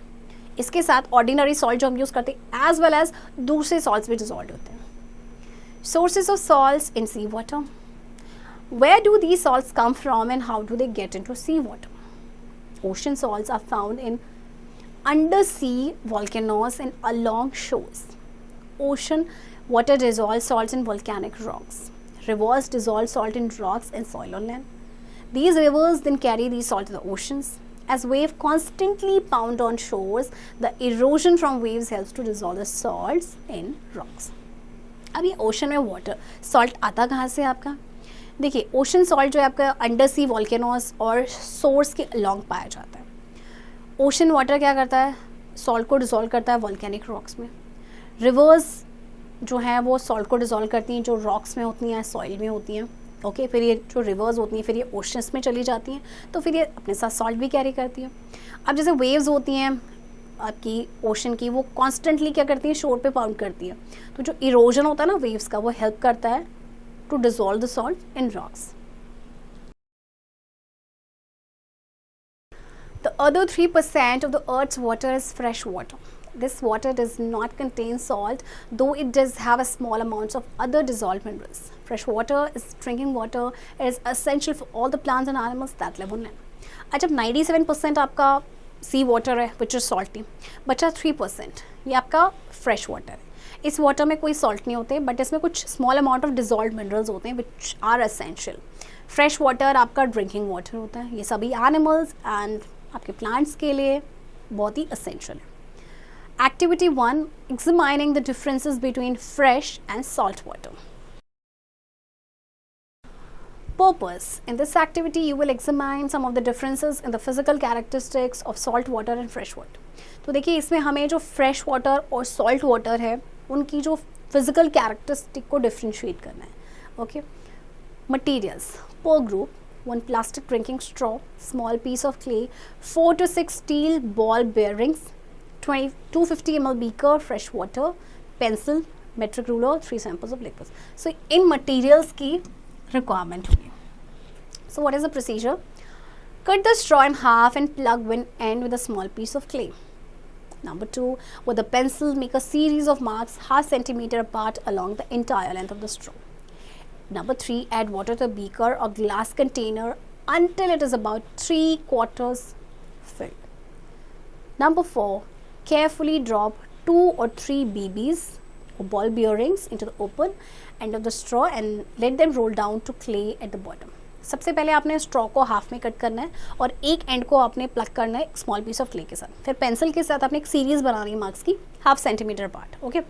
S1: इसके साथ ऑर्डिनरी सॉल्ट जो हम यूज़ करते हैं एज वेल एज दूसरे सॉल्ट्स भी डिजॉल्व होते हैं. Sources of salts in sea water. Where do these salts come from and how do they get into sea water? Ocean salts are found in under sea volcanoes and along shores. Ocean water dissolves salts in volcanic rocks. Rivers dissolve salt in rocks and soil on land. These rivers then carry these salt to the oceans. As waves constantly pound on shores, the erosion from waves helps to dissolve the salts in rocks. अब ये ocean में water salt आता कहाँ से आपका? देखिए, ocean salt जो है आपका अंडर सी वॉल्केनोस और सोर्स के अलॉन्ग पाया जाता है. ओशन वाटर क्या करता है, सॉल्ट को डिसॉल्व करता है वॉल्केनिक रॉक्स में. रिवर्स जो हैं वो सॉल्ट को डिसॉल्व करती हैं, जो रॉक्स में होती हैं, सॉइल में होती हैं. ओके, फिर ये जो रिवर्स होती हैं फिर ये ओशंस में चली जाती हैं, तो फिर ये अपने साथ सॉल्ट भी कैरी करती है. अब जैसे वेव्स होती हैं आपकी ओशन की, वो कॉन्स्टेंटली क्या करती हैं, शोर पे पाउंड करती है, तो जो इरोजन होता है ना वेव्स का, वो हेल्प करता है to dissolve the salt in rocks. The other 3% of the Earth's water is fresh water. This water does not contain salt, though it does have a small amounts of other dissolved minerals. Fresh water is drinking water. It is essential for all the plants and animals that live on land. अच्छा, 97% आपका सी water है which is salty. बचा 3%, ये आपका fresh water है. इस water में कोई सॉल्ट नहीं होते, बट इसमें कुछ small amount of dissolve minerals होते हैं which are essential. Fresh water आपका ड्रिंकिंग वाटर होता है. ये सभी एनिमल्स एंड आपके प्लांट्स के लिए बहुत ही असेंशियल है. Activity 1, examining the differences between fresh and salt water. Purpose. In this activity, you will examine some of the differences in the physical characteristics of salt water and fresh water. तो देखिए, इसमें हमें जो fresh water और salt water है उनकी जो physical characteristic को डिफ्रेंशिएट करना है. ओके, मटीरियल्स पर group: 1 plastic drinking straw, small piece of clay, 4 to 6 steel ball bearings, 250 ml beaker fresh water, pencil, metric ruler, 3 samples of liquids. So in materials की requirement होगी. So what is the procedure? Cut the straw in half and plug one end with a small piece of clay. Number 2, with a pencil, make a series of marks half centimeter apart along the entire length of the straw. Number 3, add water to a beaker or glass container until it is about 3/4 filled. Number 4, carefully drop 2 or 3 BBs or ball bearings into the open end of the straw and let them roll down to clay at the bottom. सबसे पहले आपने straw को half में cut करना है और एक and को आपने प्लग करना है स्मॉल पीस ऑफ क्ले के साथ. फिर पेंसिल के साथ आपने एक सीरीज बनानी है मार्क्स की हाफ सेंटीमीटर अपार्ट. ओके,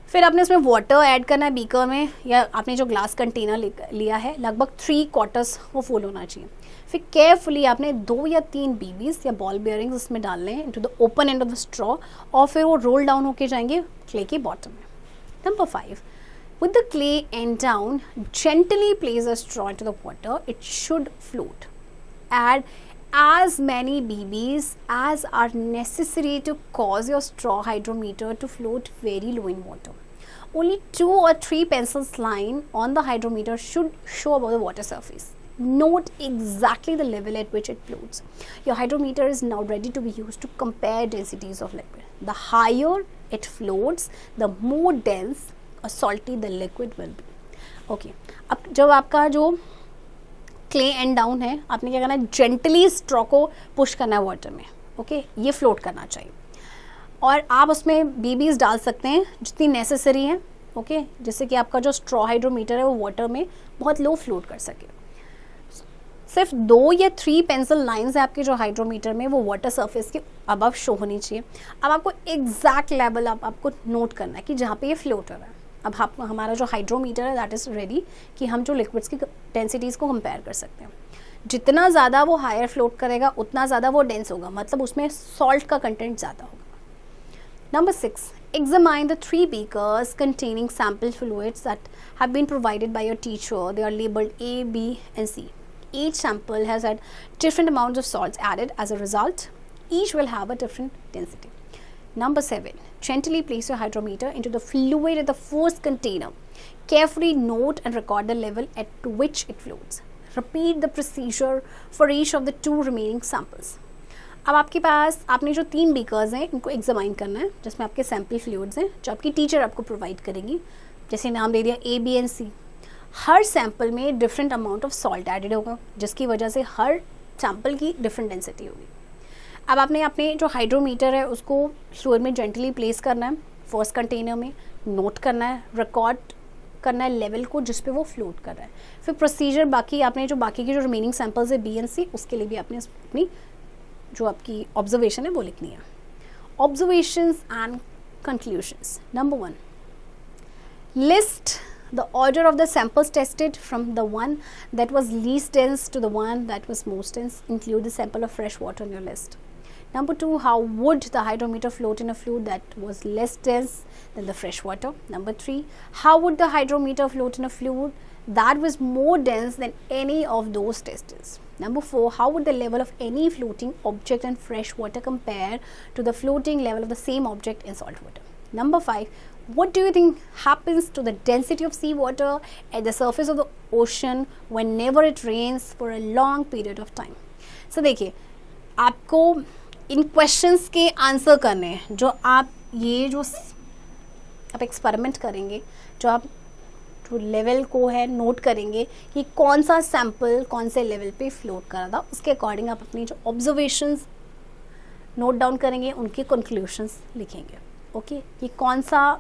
S1: फिर आपने उसमें वाटर ऐड करना है बीकर में, या आपने जो ग्लास कंटेनर लिया है लगभग 3/4 वो फुल होना चाहिए. फिर केयरफुली आपने 2 या 3 बीबीज या बॉल बेयरिंग्स उसमें डालने हैं into the open end of the straw और फिर वो रोल डाउन होके जाएंगे क्ले के बॉटम में. Number 5, with the clay end down, gently place the straw into the water. It should float. Add as many BBs as are necessary to cause your straw hydrometer to float very low in water. Only 2 or 3 pencils line on the hydrometer should show above the water surface. Note exactly the level at which it floats. Your hydrometer is now ready to be used to compare densities of liquid. The higher it floats, the more dense or salty the liquid will be. Okay, अब जब आपका जो clay and down है, आपने क्या करना है, gently straw को पुश करना है वाटर में. ओके, ये फ्लोट करना चाहिए और आप उसमें बीबीज डाल सकते हैं जितनी नेसेसरी हैं. ओके, जिससे कि आपका जो स्ट्रॉ हाइड्रोमीटर है वो वाटर में बहुत लो फ्लोट कर सके. सिर्फ 2 या 3 पेंसिल लाइंस है आपके जो हाइड्रोमीटर में, वो वाटर सरफेस के अबव शो होनी चाहिए. अब आपको एग्जैक्ट लेवल आपको नोट करना है कि जहाँ पे ये फ्लोट हो रहा है. अब हमारा जो हाइड्रोमीटर है दैट इज़ रेडी कि हम जो लिक्विड्स की डेंसिटीज़ को कंपेयर कर सकते हैं. जितना ज़्यादा वो हायर फ्लोट करेगा उतना ज़्यादा वो डेंस होगा, मतलब उसमें सॉल्ट का कंटेंट ज़्यादा होगा. Number 6, examine the 3 beakers containing sample fluids that have been provided by your teacher. They are labeled A, B and C. Each sample has had different amounts of salts added. As a result, each will have a different density. Number 7, gently place your hydrometer into the fluid in the first container. Carefully note and record the level at which it floats. Repeat the procedure for each of the 2 remaining samples. अब आपके पास आपने जो 3 beakers हैं इनको examine करना है जिसमें आपके सैम्पल फ्लूइड्स हैं जो आपकी टीचर आपको प्रोवाइड करेगी. जैसे नाम दे दिया A, B एंड C. हर सैम्पल में different amount of salt added होगा जिसकी वजह से हर सैम्पल की डिफरेंट डेंसिटी होगी. अब आपने अपने जो हाइड्रोमीटर है उसको फ्लूइड में जेंटली प्लेस करना है फर्स्ट कंटेनर में, नोट करना है, रिकॉर्ड करना है लेवल को जिस पे वो फ्लोट कर रहा है. फिर प्रोसीजर बाकी आपने जो बाकी की जो रिमेनिंग सैम्पल्स है B एंड C उसके लिए भी आपने अपनी जो आपकी ऑब्जर्वेशन है वो लिखनी है. Observations and conclusions. Number 1, list the order of the samples tested from the one that was least dense to the one that was most dense. Include the sample of fresh water in your list. Number 2, how would the hydrometer float in a fluid that was less dense than the fresh water? Number 3, how would the hydrometer float in a fluid that was more dense than any of those tested? Number 4, how would the level of any floating object in fresh water compare to the floating level of the same object in salt water? Number 5, what do you think happens to the density of seawater at the surface of the ocean whenever it rains for a long period of time? So देखिए, आपको इन questions के answer करने हैं जो आप ये जो आप एक्सपेरिमेंट करेंगे, जो आप जो लेवल को है नोट करेंगे कि कौन सा सैम्पल कौन से लेवल पे फ्लोट कर रहा था, उसके अकॉर्डिंग आप अपनी जो ऑब्जर्वेशंस नोट डाउन करेंगे, उनके कंक्लूशंस लिखेंगे. ओके, कि कौन सा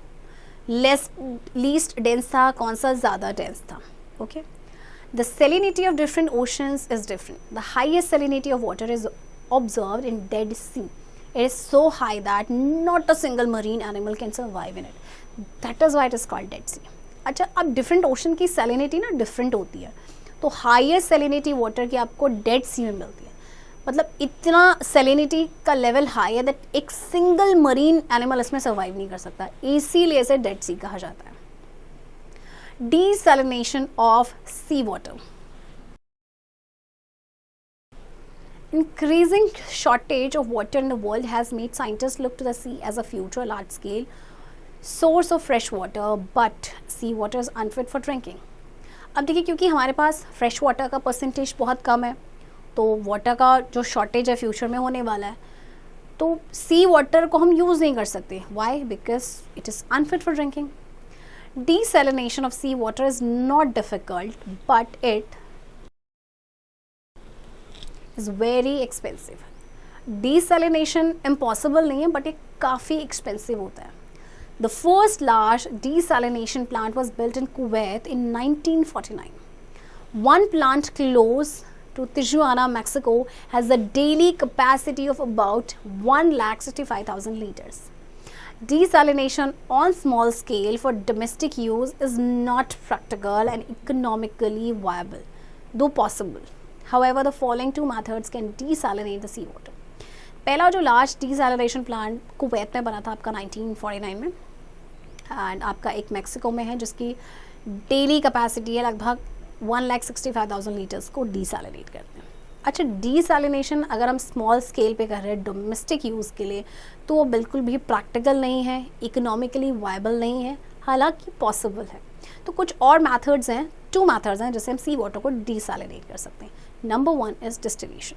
S1: लीस्ट डेंस था, कौन सा ज़्यादा डेंस था. Okay, the salinity of different oceans is different. The highest salinity of water is observed in Dead Sea. It is so high that not a single marine animal can survive in it. That is why it is called Dead Sea. अच्छा, अब different ocean की salinity ना different होती है, तो higher salinity water की आपको dead सी में मिलती है. मतलब इतना सैलिनिटी का लेवल हाई है दैट एक सिंगल मरीन एनिमल इसमें सर्वाइव नहीं कर सकता, इसीलिए इसे डेड सी कहा जाता है. Desalination of sea water. Increasing shortage of water in the world has made scientists look to the sea as a future large-scale source of fresh water but sea water is unfit for drinking. अब देखिए, क्योंकि हमारे पास fresh water का percentage बहुत कम है, तो वाटर का जो शॉर्टेज है फ्यूचर में होने वाला है, तो सी वाटर को हम यूज़ नहीं कर सकते। Why? Because it is unfit for drinking. Desalination of sea water is not difficult, but it is very expensive. Desalination impossible नहीं है, but ये काफ़ी expensive होता है। The first large desalination plant was built in Kuwait in 1949. One plant close to Tijuana, Mexico, has a daily capacity of about 1,65,000 liters. Desalination on small scale for domestic use is not practical and economically viable, though possible. However, the following two methods can desalinate the seawater. पहला जो large desalination plant Kuwait में बना था आपका 1949 में, and आपका एक Mexico में है जिसकी डेली कैपेसिटी है लगभग 1,65,000 लीटर्स को डीसैलिनेट करते हैं। अच्छा, डीसैलिनेशन अगर हम स्मॉल स्केल पे कर रहे हैं डोमेस्टिक यूज़ के लिए, तो वो बिल्कुल भी प्रैक्टिकल नहीं है, इकोनॉमिकली वायबल नहीं है, हालांकि पॉसिबल है। तो कुछ और मेथड्स हैं, 2 मेथड्स हैं जिससे हम सी वाटर को डीसैलिनेट कर सकते हैं। Number 1 is distillation.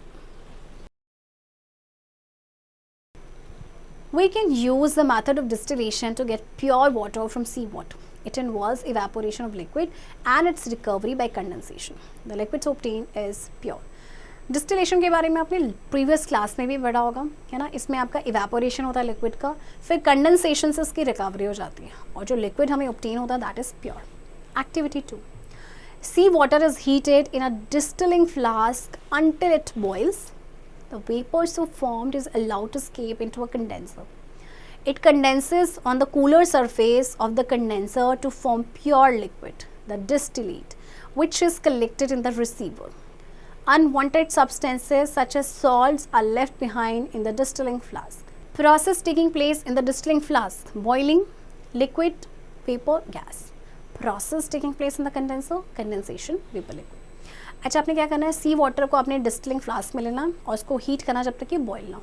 S1: We can use the method of distillation to get pure water from seawater. It involves evaporation of liquid and its recovery by condensation. The liquid obtained is pure. Distillation के बारे में आपने previous class में भी पढ़ा होगा, है ना। इसमें आपका इवेपोरेशन होता है लिक्विड का, फिर कंडेंसेशन से उसकी रिकवरी हो जाती है, और जो लिक्विड हमें ऑब्टेन होता है that is pure. Activity 2, sea water is heated in a distilling flask until it boils. The vapor so formed is allowed to escape into a condenser. It condenses on the cooler surface of the condenser to form pure liquid, the distillate, which is collected in the receiver. Unwanted substances such as salts are left behind in the distilling flask. Process taking place in the distilling flask: boiling, liquid, vapor, gas. Process taking place in the condenser: condensation, vapor, liquid. अच्छा, आपने क्या करना है, सी water को आपने distilling flask में लेना और उसको हीट करना जब तक कि बॉयल ना हो।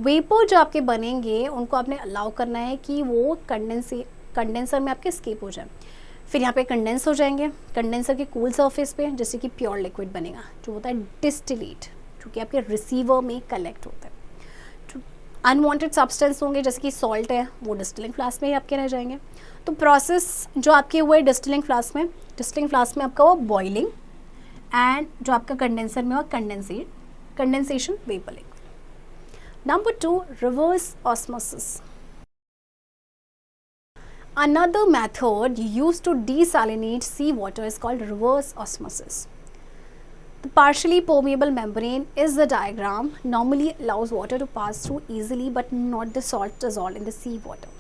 S1: वेपर जो आपके बनेंगे उनको आपने अलाउ करना है कि वो कंडेंसर में आपके स्केप हो जाए, फिर यहाँ पे कंडेंस हो जाएंगे कंडेंसर के कूल सरफेस पे, जिससे कि प्योर लिक्विड बनेगा जो होता है डिस्टिलेट, जो कि आपके रिसीवर में कलेक्ट होता है। जो अनवांटेड सब्सटेंस होंगे जैसे कि सॉल्ट है, वो डिस्टिलिंग फ्लास्क में ही आपके रह जाएंगे। तो प्रोसेस जो आपके हुए डिस्टिलिंग फ्लास्क में आपका वो बॉइलिंग, एंड जो आपका कंडेंसर में हुआ condensation, vapour, liquid. Number 2, reverse osmosis. Another method used to desalinate seawater is called reverse osmosis. The partially permeable membrane is the diagram normally allows water to pass through easily but not the salt dissolved in the seawater.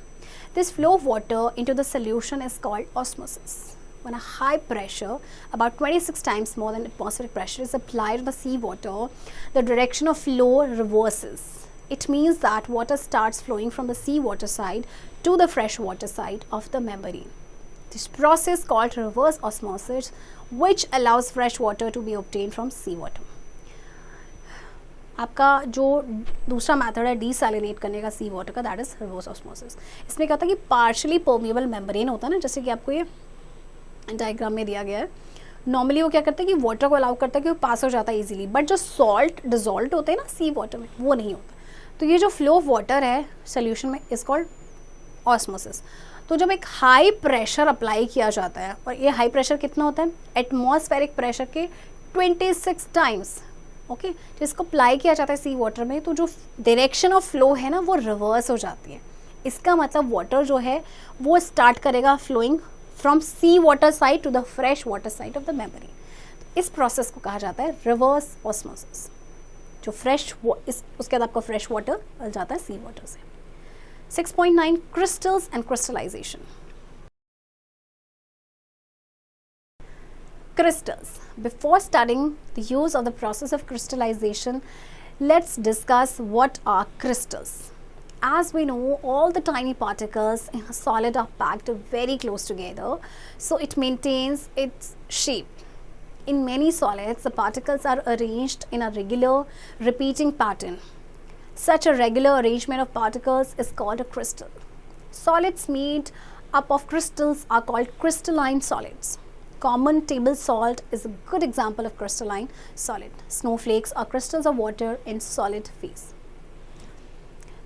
S1: This flow of water into the solution is called osmosis. When a high pressure, about 26 times more than atmospheric pressure, is applied on the seawater, the direction of flow reverses. It means that water starts flowing from the seawater side to the freshwater side of the membrane. This process called reverse osmosis, which allows fresh water to be obtained from seawater. आपका जो दूसरा method है डीसैलिनेट करने का सी water का, that is reverse osmosis. इसमें क्या होता है कि पार्शली परमिएबल मेम्ब्रेन होता है ना, जैसे कि आपको ये डायग्राम में दिया गया है। नॉर्मली वो क्या करता है कि वाटर को अलाउ करता है कि वो पास हो जाता है इजीली, बट जो सॉल्ट डिजॉल्व होते हैं ना सी वाटर में, वो नहीं होता। तो ये जो फ्लो ऑफ वाटर है सोल्यूशन में इज कॉल्ड ऑस्मोसिस। तो जब एक हाई प्रेशर अप्लाई किया जाता है, और ये हाई प्रेशर कितना होता है, एटमॉस्फेरिक प्रेशर के 26 टाइम्स, ओके, जिसको अप्लाई किया जाता है सी वाटर में, तो जो डायरेक्शन ऑफ फ्लो है ना वो रिवर्स हो जाती है। इसका मतलब वाटर जो है वो स्टार्ट करेगा flowing from sea water side to the fresh water side of the membrane. इस प्रोसेस को कहा जाता है रिवर्स ऑस्मोसिस। जो उसके बाद आपका फ्रेश वाटर मिल जाता है सी वाटर से। 6.9 crystals and crystallization. Crystals. Before studying the use of the process of crystallization, let's discuss what are crystals. As we know, all the tiny particles in a solid are packed very close together, so it maintains its shape. In many solids, the particles are arranged in a regular, repeating pattern. Such a regular arrangement of particles is called a crystal. Solids made up of crystals are called crystalline solids. Common table salt is a good example of crystalline solid. Snowflakes are crystals of water in solid phase.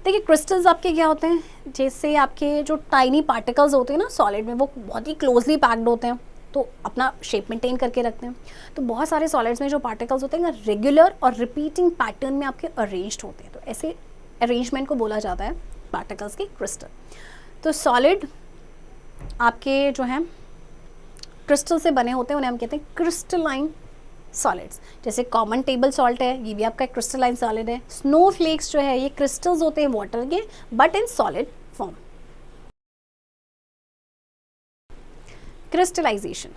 S1: देखिए crystals आपके क्या होते हैं, जैसे आपके जो tiny particles होते हैं ना सॉलिड में, वो बहुत ही क्लोजली पैक्ड होते हैं तो अपना शेप मेंटेन करके रखते हैं. तो बहुत सारे सॉलिड्स में जो पार्टिकल्स होते हैं रेगुलर और रिपीटिंग पैटर्न में आपके अरेंज्ड होते हैं. तो ऐसे अरेंजमेंट को बोला जाता है पार्टिकल्स के क्रिस्टल. तो सॉलिड आपके जो हैं क्रिस्टल से बने होते हैं, उन्हें हम कहते हैं क्रिस्टलाइन सॉलिड्स. जैसे कॉमन टेबल सॉल्ट है, ये भी आपका क्रिस्टलाइन सॉलिड है. स्नोफ्लेक्स जो है ये क्रिस्टल्स होते हैं वाटर के but in solid form. Crystallization.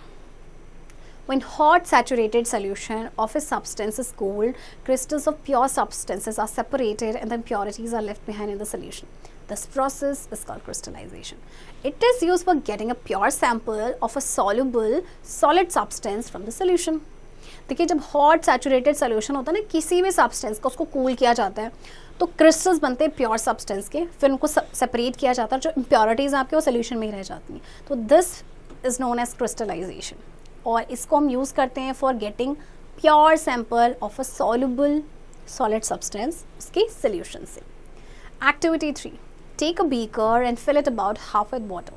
S1: When hot saturated solution of a substance is cooled, crystals of pure substances are separated and the impurities are left behind in the solution. This process is called crystallization. It is used for getting a pure sample of a soluble solid substance from the solution. देखिए जब hot saturated solution होता है ना किसी भी substance का, उसको cool किया जाता है तो क्रिस्टल्स बनते हैं प्योर सब्सटेंस के, फिर उनको सेपरेट किया जाता है, जो इम्प्योरिटीज़ आपके वो सोल्यूशन में ही रह जाती हैं. तो this is known as crystallisation और इसको हम यूज़ करते हैं for getting pure sample of a soluble solid substance उसके सोल्यूशन से. Activity 3. Take a beaker and fill it about half with water.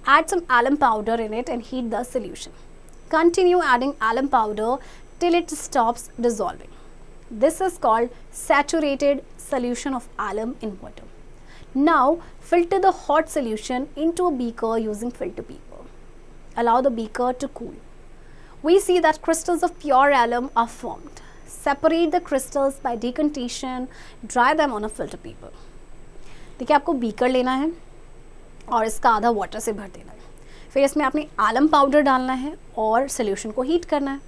S1: Add some alum powder in it and heat the solution. Continue adding alum powder till it stops dissolving. This is called saturated solution of alum in water. Now filter the hot solution into a beaker using filter paper. Allow the beaker to cool. We see that crystals of pure alum are formed. Separate the crystals by decantation. Dry them on a filter paper. देखिए आपको beaker लेना है और इसका आधा water से भर देना है, फिर इसमें आपने आलम पाउडर डालना है और सोल्यूशन को हीट करना है.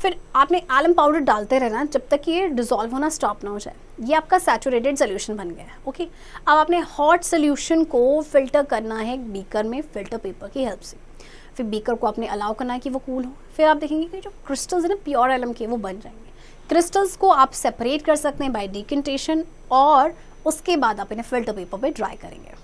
S1: फिर आपने आलम पाउडर डालते रहना जब तक ये डिज़ोल्व होना स्टॉप ना हो जाए. ये आपका सैचुरेटेड सोल्यूशन बन गया है. ओके, अब आपने हॉट सोल्यूशन को फिल्टर करना है बीकर में फिल्टर पेपर की हेल्प से. फिर बीकर को आपने अलाउ करना है कि वो कूल हो. फिर आप देखेंगे कि जो क्रिस्टल्स है ना प्योर एलम के वो बन जाएंगे. क्रिस्टल्स को आप सेपरेट कर सकते हैं बाय डिकेंटेशन और उसके बाद आप इन्हें फिल्टर पेपर पे ड्राई करेंगे.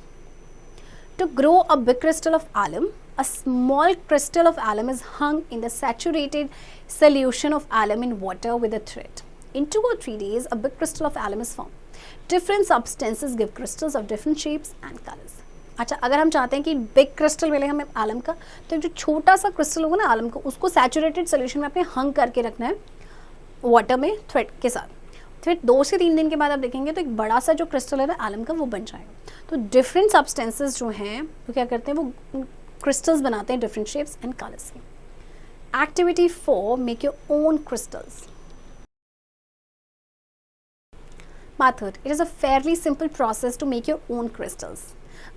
S1: To grow a big crystal of alum, a small crystal of alum is hung in the saturated solution of alum in water with a thread. In 2 or 3 days, a big crystal of alum is formed. Different substances give crystals of different shapes and colors. अच्छा, अगर हम चाहते हैं कि big crystal मिले हमें आलम का, तो जो छोटा सा क्रिस्टल होगा ना आलम का, उसको सैचुरेटेड सोल्यूशन में अपने हंग करके रखना है वाटर में थ्रेड के साथ. फिर 2 से 3 दिन के बाद आप देखेंगे तो एक बड़ा सा जो क्रिस्टल है ना आलम का वो बन जाएगा. तो डिफरेंट सब्सटेंसेस जो हैं वो क्या करते हैं, वो क्रिस्टल्स बनाते हैं डिफरेंट शेप्स एंड कलर्स के. Activity 4. Make your own crystals. Method. It is a fairly simple process to make your own crystals.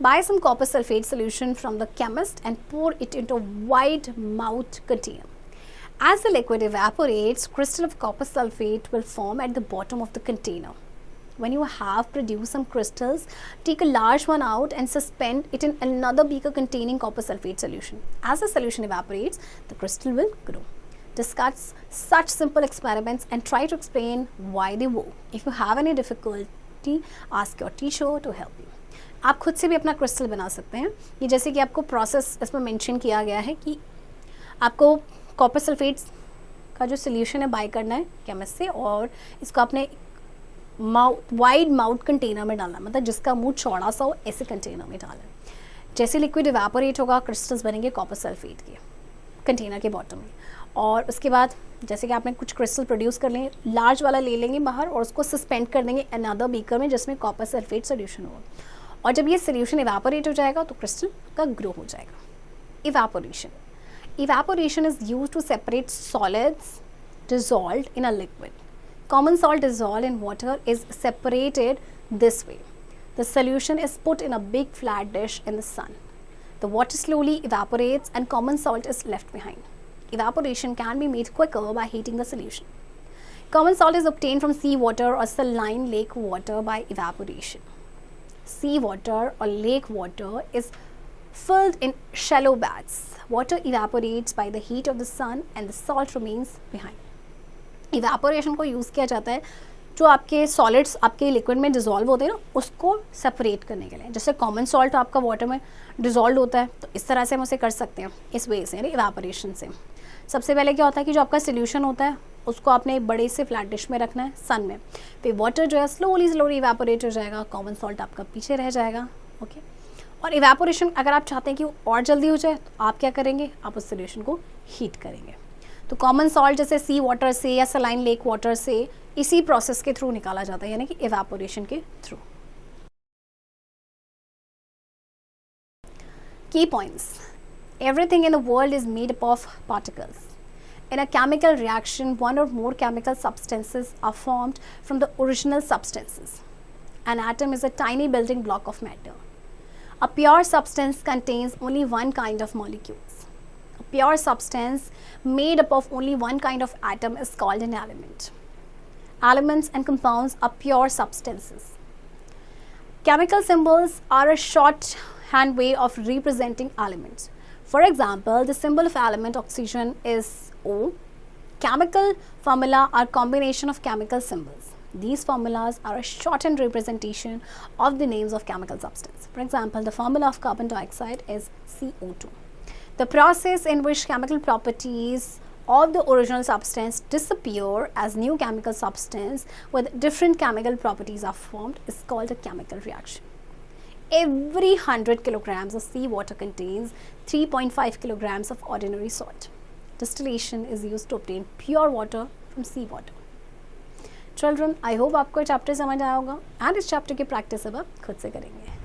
S1: Buy some copper sulfate solution from the chemist and pour it into a wide mouthed container. As the liquid evaporates, crystal of copper sulfate will form at the bottom of the container. When you have produced some crystals, take a large one out and suspend it in another beaker containing copper sulfate solution. As the solution evaporates, the crystal will grow. Discuss such simple experiments and try to explain why they work. If you have any difficulty, ask your teacher to help you. आप खुद से भी अपना crystal बना सकते हैं. ये जैसे कि आपको प्रोसेस इसमें मेंशन किया गया है कि आपको कॉपर सल्फेट्स का जो सोल्यूशन है बाय करना है केमिस्ट से और इसको आपने वाइड माउथ कंटेनर में डालना है, मतलब जिसका मुंह चौड़ा सा हो ऐसे कंटेनर में डालना है. जैसे लिक्विड इवेपोरेट होगा क्रिस्टल्स बनेंगे कॉपर सल्फेट के कंटेनर के बॉटम में. और उसके बाद जैसे कि आपने कुछ क्रिस्टल प्रोड्यूस कर लेंगे, लार्ज वाला ले लेंगे बाहर और उसको सस्पेंड कर देंगे अनदर बीकर में जिसमें कॉपर सल्फेट सोल्यूशन होगा. और जब ये सोल्यूशन इवेपोरेट हो जाएगा तो क्रिस्टल का ग्रो हो जाएगा. Evaporation. Evaporation is used to separate solids dissolved in a liquid. Common salt dissolved in water is separated this way. The solution is put in a big flat dish in the sun. The water slowly evaporates and common salt is left behind. Evaporation can be made quicker by heating the solution. Common salt is obtained from seawater or saline lake water by evaporation. Seawater or lake water is filled in shallow baths. Water evaporates by the heat of the sun and the salt remains behind. Evaporation को use किया जाता है जो आपके solids आपके liquid में dissolve होते हैं ना, उसको सेपरेट करने के लिए। जैसे कॉमन सॉल्ट आपका वाटर में डिजोल्व होता है, तो इस तरह से हम उसे कर सकते हैं, इस वे से, यानी इवेपोरेशन से। सबसे पहले क्या होता है कि जो आपका सोल्यूशन होता है उसको आपने एक बड़े से फ्लैट डिश में रखना है सन में, फिर वाटर जो है स्लोली इवेपोरेट हो जाएगा, कॉमन सॉल्ट आपका पीछे रह जाएगा। ओके, और इवेपोरेशन अगर आप चाहते हैं कि वो और जल्दी हो जाए तो आप क्या करेंगे, आप उस सोल्यूशन को हीट करेंगे। तो कॉमन सॉल्ट जैसे सी वाटर से या सलाइन लेक वाटर से इसी प्रोसेस के थ्रू निकाला जाता है, यानी कि इवेपोरेशन के थ्रू। की points, everything in the world is made up of particles. In a chemical reaction, one or more chemical substances are formed from the original substances. An atom is a tiny building block of matter. A pure substance contains only one kind of molecules. A pure substance made up of only one kind of atom is called an element. Elements and compounds are pure substances. Chemical symbols are a shorthand way of representing elements. For example, the symbol of element oxygen is O. Chemical formula are combination of chemical symbols. These formulas are a shortened representation of the names of chemical substance. For example, the formula of carbon dioxide is CO2. The process in which chemical properties of the original substance disappear as new chemical substance with different chemical properties are formed is called a chemical reaction. Every 100 kilograms of seawater contains 3.5 kilograms of ordinary salt. Distillation is used to obtain pure water from seawater. Children, I hope आपको chapter समझ आया होगा, and इस chapter की practice अब आप खुद से करेंगे.